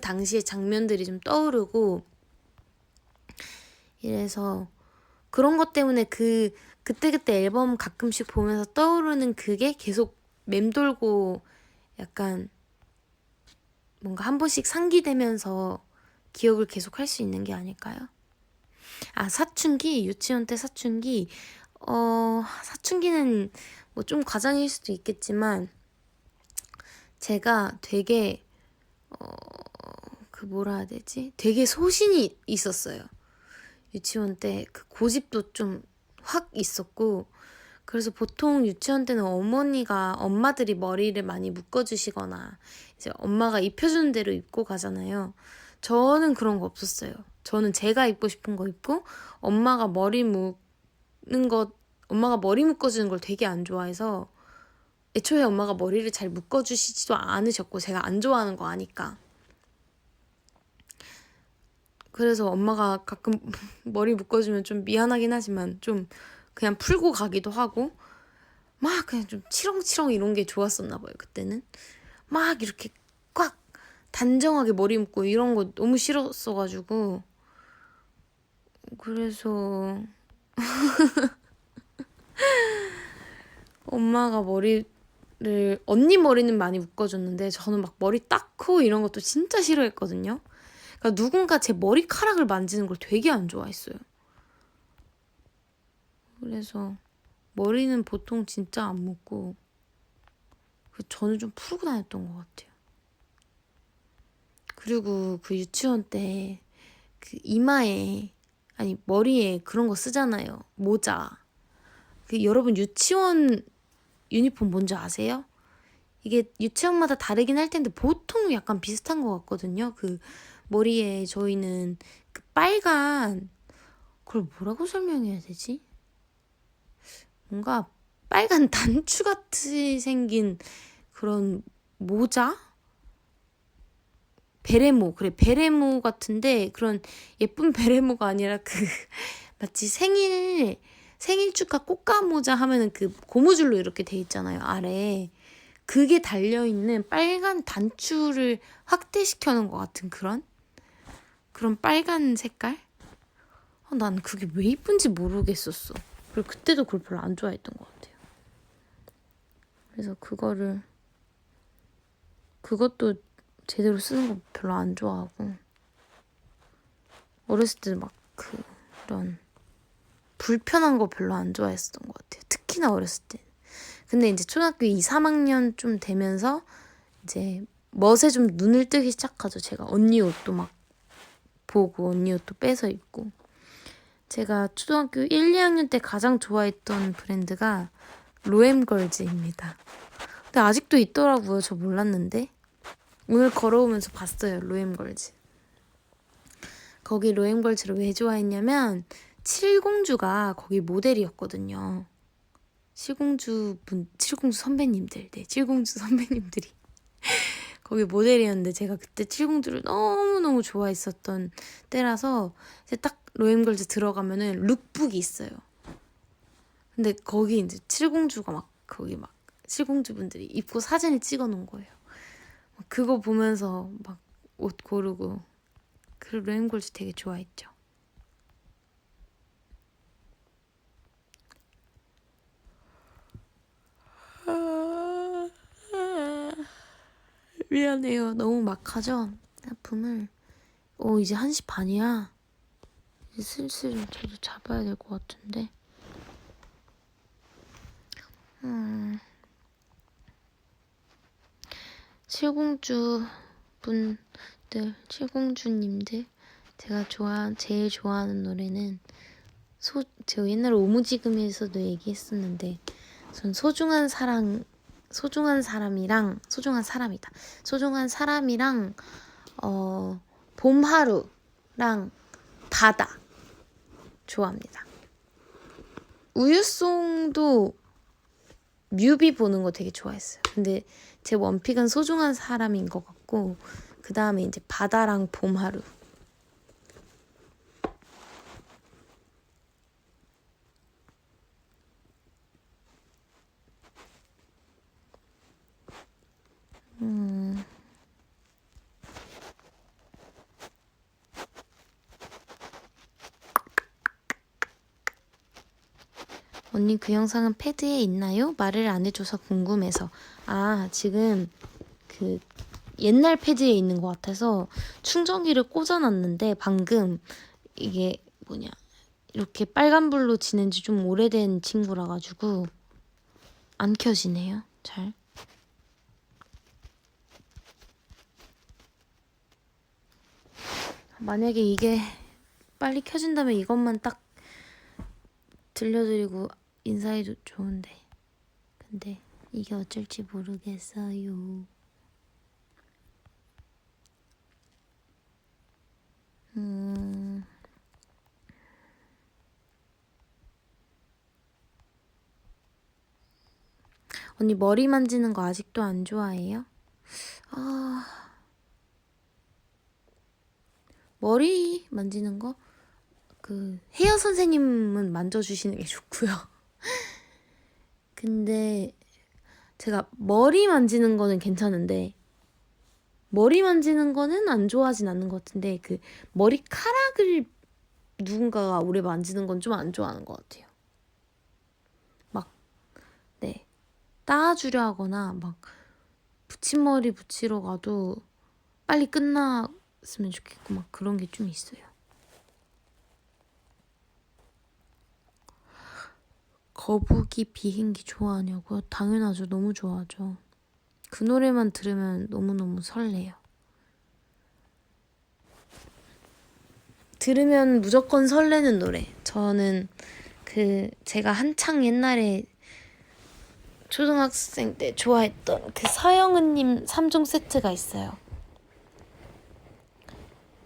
당시의 장면들이 좀 떠오르고 이래서 그런 것 때문에 그때 앨범 가끔씩 보면서 떠오르는 그게 계속 맴돌고 약간 뭔가 한 번씩 상기되면서 기억을 계속 할 수 있는 게 아닐까요? 사춘기, 유치원 때 사춘기 사춘기는 뭐 좀 과장일 수도 있겠지만 제가 되게 그 뭐라 해야 되지? 되게 소신이 있었어요. 유치원 때 그 고집도 좀 확 있었고, 그래서 보통 유치원 때는 엄마들이 머리를 많이 묶어주시거나 이제 엄마가 입혀주는 대로 입고 가잖아요. 저는 그런 거 없었어요. 저는 제가 입고 싶은 거 입고, 엄마가 머리 묶어주는 걸 되게 안 좋아해서, 애초에 엄마가 머리를 잘 묶어주시지도 않으셨고, 제가 안 좋아하는 거 아니까. 그래서 엄마가 가끔 머리 묶어주면 좀 미안하긴 하지만 좀 그냥 풀고 가기도 하고, 막 그냥 좀 치렁치렁 이런 게 좋았었나 봐요, 그때는. 막 이렇게 꽉 단정하게 머리 묶고 이런 거 너무 싫었어가지고. 그래서 엄마가 언니 머리는 많이 묶어줬는데 저는 막 머리 닦고 이런 것도 진짜 싫어했거든요. 그러니까 누군가 제 머리카락을 만지는 걸 되게 안 좋아했어요. 그래서 머리는 보통 진짜 안 묶고 저는 좀 풀고 다녔던 것 같아요. 그리고 그 유치원 때 그 머리에 그런 거 쓰잖아요. 모자. 여러분 유치원 유니폼 뭔지 아세요? 이게 유치원마다 다르긴 할 텐데 보통 약간 비슷한 것 같거든요. 그 머리에 저희는 그 빨간, 그걸 뭐라고 설명해야 되지? 뭔가 빨간 단추 같이 생긴 그런 모자? 베레모 같은데 그런 예쁜 베레모가 아니라 마치 생일 축하 꽃가 모자 하면은 그 고무줄로 이렇게 돼 있잖아요, 아래. 그게 달려있는 빨간 단추를 확대시켜 놓은 것 같은 그런 빨간 색깔? 난 그게 왜 이쁜지 모르겠었어. 그리고 그때도 그걸 별로 안 좋아했던 것 같아요. 그래서 그것도 제대로 쓰는 거 별로 안 좋아하고, 어렸을 때 막 그런 불편한 거 별로 안 좋아했었던 것 같아요. 특히나 어렸을 때. 근데 이제 초등학교 2, 3학년 좀 되면서 이제 멋에 좀 눈을 뜨기 시작하죠. 제가 언니 옷도 막 보고 언니 옷도 빼서 입고. 제가 초등학교 1, 2학년 때 가장 좋아했던 브랜드가 로엠걸즈입니다. 근데 아직도 있더라고요. 저 몰랐는데. 오늘 걸어오면서 봤어요. 로엠걸즈. 거기 로엠걸즈를 왜 좋아했냐면 칠공주가 거기 모델이었거든요. 칠공주 선배님들. 네, 칠공주 선배님들이 거기 모델이었는데 제가 그때 칠공주를 너무너무 좋아했었던 때라서 이제 딱 로엠걸즈 들어가면은 룩북이 있어요. 근데 거기 이제 칠공주가 거기 칠공주분들이 입고 사진을 찍어 놓은 거예요. 그거 보면서 막 옷 고르고. 그리고 로엠걸즈 되게 좋아했죠. 미안해요. 너무 막 하죠? 하품을. 이제 1시 반이야. 이제 슬슬 저도 잡아야 될 것 같은데. 칠공주님들, 제가 제일 좋아하는 노래는 제가 옛날에 오무지금에서도 얘기했었는데, 전 소중한 사람이랑 봄하루랑 바다 좋아합니다. 우유송도 뮤비 보는 거 되게 좋아했어요. 근데 제 원픽은 소중한 사람인 것 같고, 그 다음에 이제 바다랑 봄하루. 언니 그 영상은 패드에 있나요? 말을 안 해줘서 궁금해서. 지금 그 옛날 패드에 있는 것 같아서 충전기를 꽂아놨는데 방금 이게 이렇게 빨간불로 지낸 지 좀 오래된 친구라 가지고 안 켜지네요. 잘. 만약에 이게 빨리 켜진다면 이것만 딱 들려드리고 인사해도 좋은데. 근데 이게 어쩔지 모르겠어요. 언니 머리 만지는 거 아직도 안 좋아해요? 머리 만지는 거? 그 헤어 선생님은 만져주시는 게 좋고요. 근데 제가 머리 만지는 거는 괜찮은데 머리 만지는 거는 안 좋아하진 않는 것 같은데 그 머리카락을 누군가가 오래 만지는 건 좀 안 좋아하는 것 같아요. 막 네, 따주려 하거나 막 붙임머리 붙이러 가도 빨리 끝났으면 좋겠고 막 그런 게 좀 있어요. 거북이 비행기 좋아하냐고요? 당연하죠. 너무 좋아하죠. 그 노래만 들으면 너무너무 설레요. 들으면 무조건 설레는 노래. 저는 제가 한창 옛날에 초등학생 때 좋아했던 그 서영은님 3종 세트가 있어요.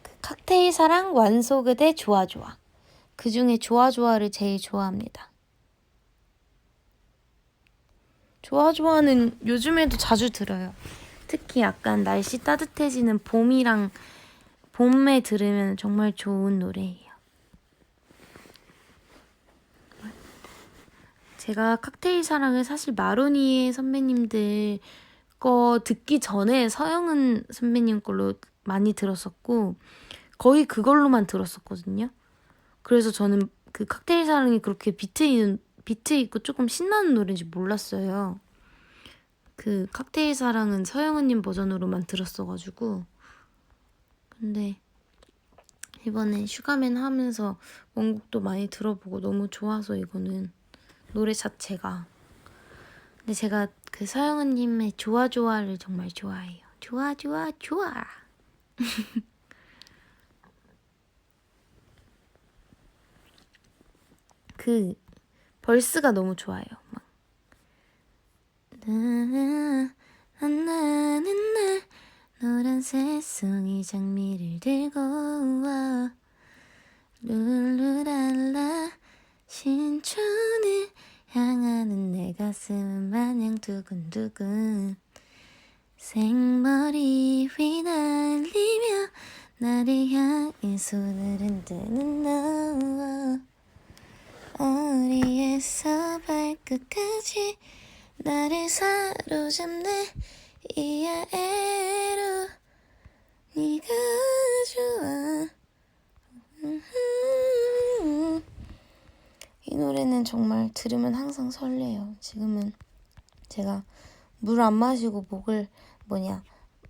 그 칵테일 사랑, 완소 그대, 좋아 좋아. 그 중에 좋아 좋아를 제일 좋아합니다. 좋아 좋아는 요즘에도 자주 들어요. 특히 약간 날씨 따뜻해지는 봄에 들으면 정말 좋은 노래예요. 제가 칵테일 사랑을 사실 마로니에 선배님들 거 듣기 전에 서영은 선배님 걸로 많이 들었었고 거의 그걸로만 들었었거든요. 그래서 저는 그 칵테일 사랑이 그렇게 비트 있고 조금 신나는 노래인지 몰랐어요. 그 칵테일 사랑은 서영은님 버전으로만 들었어가지고 근데 이번에 슈가맨 하면서 원곡도 많이 들어보고 너무 좋아서 이거는 노래 자체가 근데 제가 그 서영은님의 좋아 좋아를 정말 좋아해요. 좋아 좋아 좋아. 그 벌스가 너무 좋아요. 막 나는 나 노란 새송이 장미를 들고 와 룰루랄라 신촌을 향하는 내 가슴은 마냥 두근두근 생머리 휘날리며 나를 향해 손을 흔드는 너와 머리에서 발끝까지 나를 사로잡네 이 아에로 네가 좋아 이 노래는 정말 들으면 항상 설레요. 지금은 제가 물 안 마시고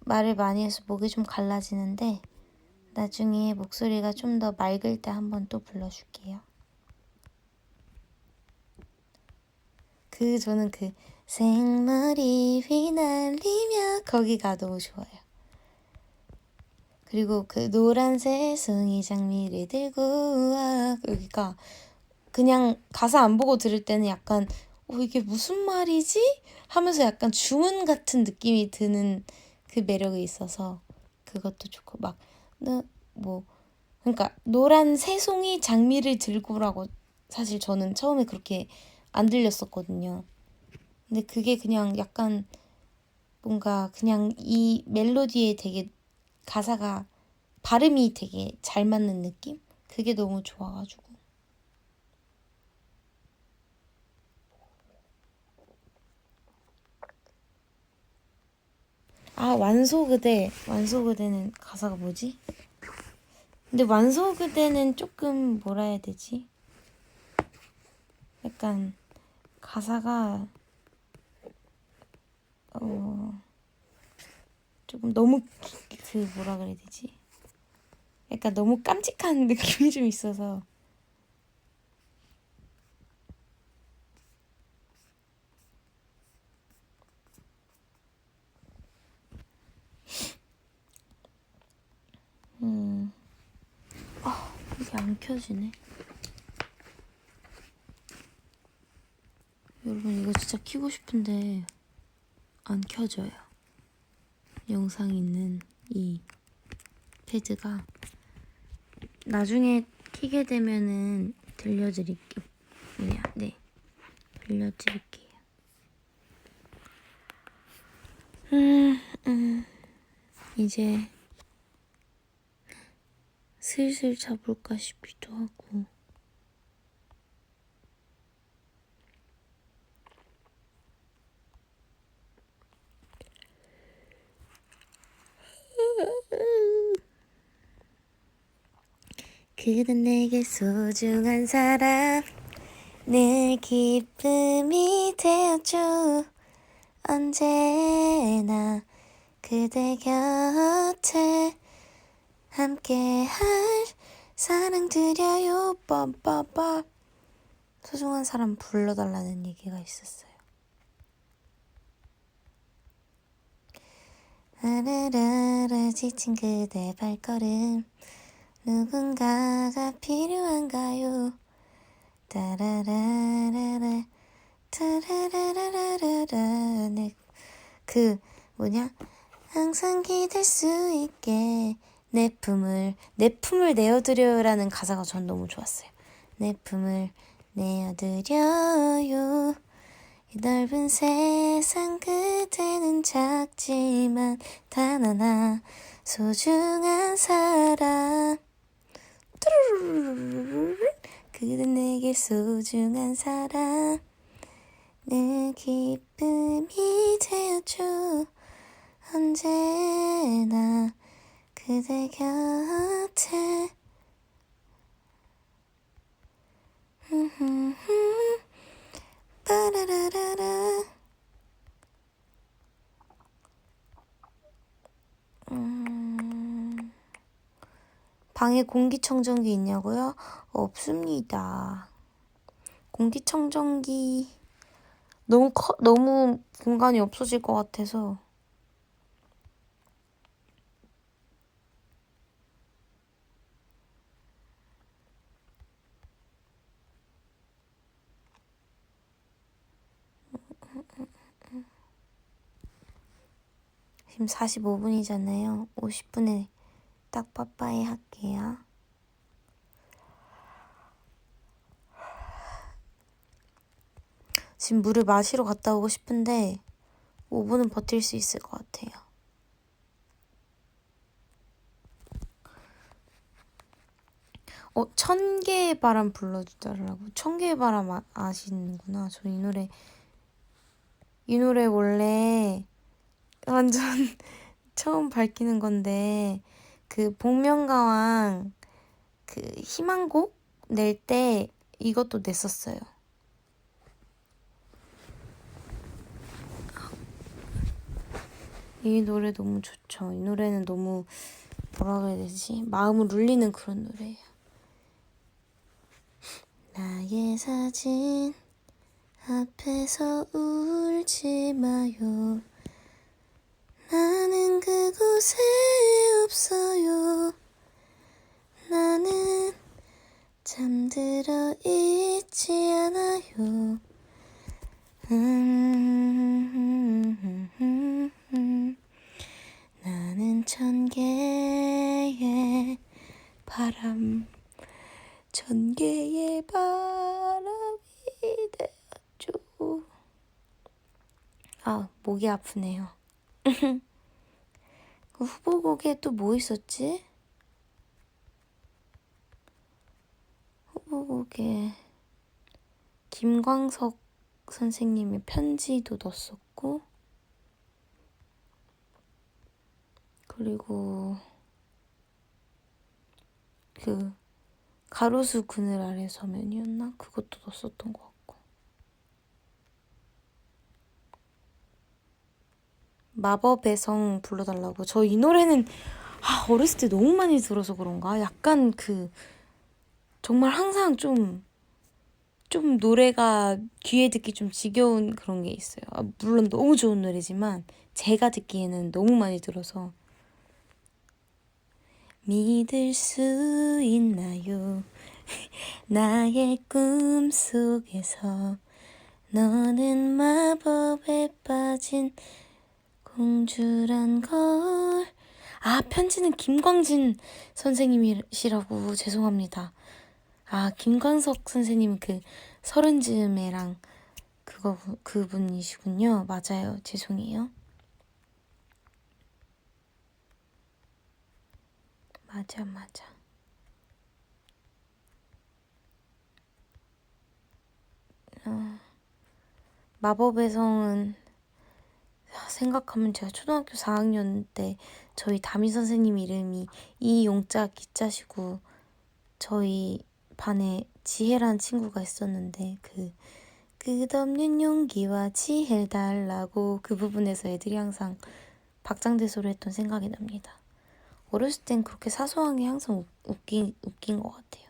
말을 많이 해서 목이 좀 갈라지는데 나중에 목소리가 좀 더 맑을 때 한번 또 불러줄게요. 저는 생머리 휘날리며 거기가 너무 좋아요. 그리고 노란 새송이 장미를 들고 와 여기가 그냥 가사 안 보고 들을 때는 약간 이게 무슨 말이지? 하면서 약간 주문 같은 느낌이 드는 그 매력이 있어서 그것도 좋고 그러니까 노란 새송이 장미를 들고라고 사실 저는 처음에 그렇게 안 들렸었거든요. 근데 그게 그냥 약간 뭔가 그냥 이 멜로디에 되게 가사가 발음이 되게 잘 맞는 느낌? 그게 너무 좋아가지고. 완소 그대는 가사가 뭐지? 근데 완소 그대는 조금 뭐라 해야 되지? 약간 가사가 조금 너무 뭐라 그래야 되지? 약간 너무 깜찍한 느낌이 좀 있어서 이게 안 켜지네. 여러분 이거 진짜 켜고 싶은데 안 켜져요. 영상이 있는 이 패드가. 나중에 켜게 되면은 들려드릴게요. 네, 들려드릴게요. 이제 슬슬 자볼까 싶기도 하고. 그댄 내게 소중한 사람, 늘 기쁨이 되어줘. 언제나 그대 곁에 함께할 사랑 드려요. 빰빰빰. 소중한 사람 불러달라는 얘기가 있었어요. 아르르르 지친 그대 발걸음, 누군가가 필요한가요? 따라라라라 따라라라라라. 네, 항상 기댈 수 있게 내 품을 내어드려요라는 가사가 전 너무 좋았어요. 내 품을 내어드려요. 이 넓은 세상 그대는 작지만 단 하나 소중한 사람. 그대 내게 소중한 사람, 늘 기쁨이 되어줘. 언제나 그대 곁에. 빠라라라라. 방에 공기청정기 있냐고요? 없습니다. 공기청정기 너무 공간이 없어질 것 같아서. 지금 45분이잖아요. 50분에 딱 빠빠이 할게요. 지금 물을 마시러 갔다 오고 싶은데 5분은 버틸 수 있을 것 같아요. 천개의 바람 불러주달라고. 천개의 바람 아시는구나. 저 이 노래 원래 완전 처음 밝히는 건데, 그 복면가왕 그 희망곡 낼 때 이것도 냈었어요. 이 노래 너무 좋죠. 이 노래는 너무 뭐라 그래야 되지? 마음을 울리는 그런 노래예요. 나의 사진 앞에서 울지 마요. 나는 그곳에 없어요. 나는 잠들어 있지 않아요. 나는 천개의 바람이 되었죠. 목이 아프네요. 그 후보곡에 또 뭐 있었지? 후보곡에 김광석 선생님의 편지도 넣었었고, 그리고 그 가로수 그늘 아래 서면이었나? 그것도 넣었었던 것 같고. 마법의 성 불러달라고. 저 이 노래는 어렸을 때 너무 많이 들어서 그런가? 약간 정말 항상 좀 노래가 귀에 듣기 좀 지겨운 그런 게 있어요. 물론 너무 좋은 노래지만 제가 듣기에는 너무 많이 들어서. 믿을 수 있나요? 나의 꿈속에서 너는 마법에 빠진 공주란 걸. 아, 편지는 김광진 선생님이시라고. 죄송합니다. 아, 김광석 선생님 그 서른 즈음에랑 그분이시군요. 맞아요. 죄송해요. 맞아. 마법의 성은 생각하면 제가 초등학교 4학년 때 저희 담임 선생님 이름이 이용자 기자시고 저희 반에 지혜란 친구가 있었는데 끝없는 용기와 지혜를 달라고 그 부분에서 애들이 항상 박장대소를 했던 생각이 납니다. 어렸을 땐 그렇게 사소한 게 항상 웃긴 것 같아요.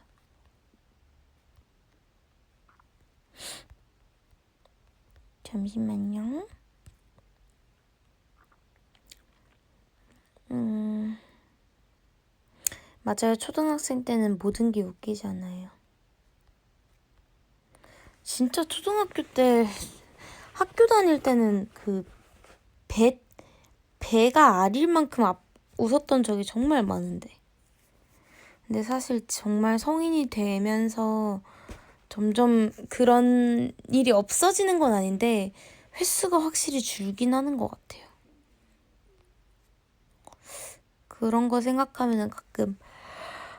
잠시만요. 맞아요. 초등학생 때는 모든 게 웃기잖아요. 진짜 초등학교 때 학교 다닐 때는 배가 아릴 만큼 웃었던 적이 정말 많은데. 근데 사실 정말 성인이 되면서 점점 그런 일이 없어지는 건 아닌데 횟수가 확실히 줄긴 하는 것 같아요. 그런 거 생각하면 가끔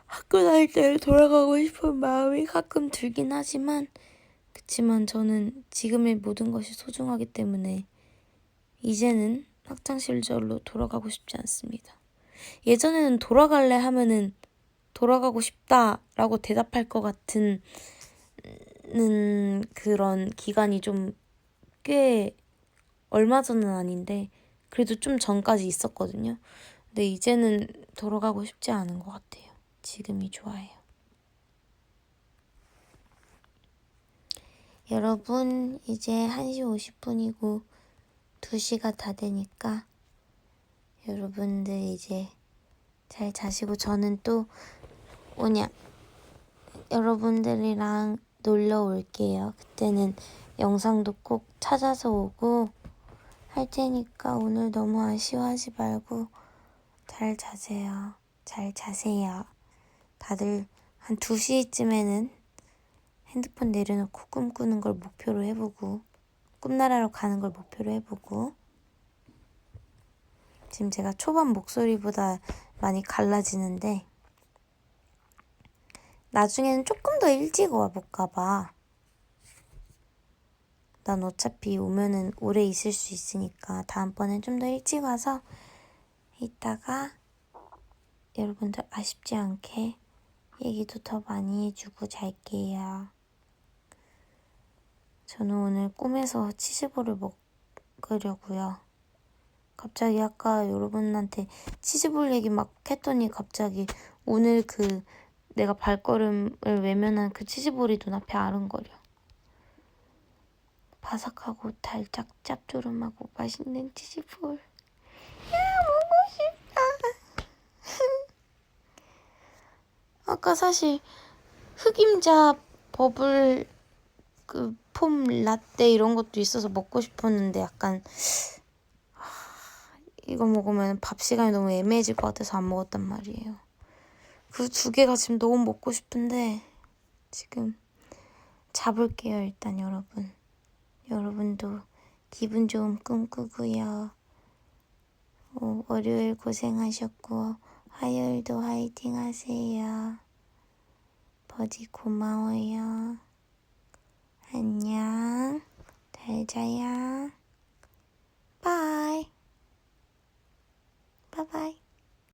학교 다닐 때를 돌아가고 싶은 마음이 가끔 들긴 하지만 그치만 저는 지금의 모든 것이 소중하기 때문에 이제는 학창시절로 돌아가고 싶지 않습니다. 예전에는 돌아갈래 하면은 돌아가고 싶다라고 대답할 것 같은 그런 기간이 좀 꽤 얼마 전은 아닌데 그래도 좀 전까지 있었거든요. 근데 이제는 돌아가고 싶지 않은 것 같아요. 지금이 좋아요. 여러분, 이제 1시 50분이고 2시가 다 되니까 여러분들 이제 잘 자시고 저는 또 여러분들이랑 놀러 올게요. 그때는 영상도 꼭 찾아서 오고 할 테니까 오늘 너무 아쉬워하지 말고 잘 자세요. 잘 자세요. 다들 한 2시쯤에는 핸드폰 내려놓고 꿈꾸는 걸 목표로 해보고 꿈나라로 가는 걸 목표로 해보고 지금 제가 초반 목소리보다 많이 갈라지는데 나중에는 조금 더 일찍 와볼까 봐. 난 어차피 오면은 오래 있을 수 있으니까 다음번엔 좀 더 일찍 와서 이따가 여러분들 아쉽지 않게 얘기도 더 많이 해주고 잘게요. 저는 오늘 꿈에서 치즈볼을 먹으려고요. 갑자기 아까 여러분한테 치즈볼 얘기 막 했더니 갑자기 오늘 내가 발걸음을 외면한 그 치즈볼이 눈앞에 아른거려. 바삭하고 달짝 짭조름하고 맛있는 치즈볼. 야, 먹고 싶다. 아까 사실 흑임자 버블 폼 라떼 이런 것도 있어서 먹고 싶었는데 약간 이거 먹으면 밥 시간이 너무 애매해질 것 같아서 안 먹었단 말이에요. 그 2개가 지금 너무 먹고 싶은데 지금 자볼게요. 일단 여러분도 기분 좋은 꿈 꾸고요. 월요일 고생하셨고 화요일도 화이팅 하세요. 버디 고마워요. 안녕. 잘 자요.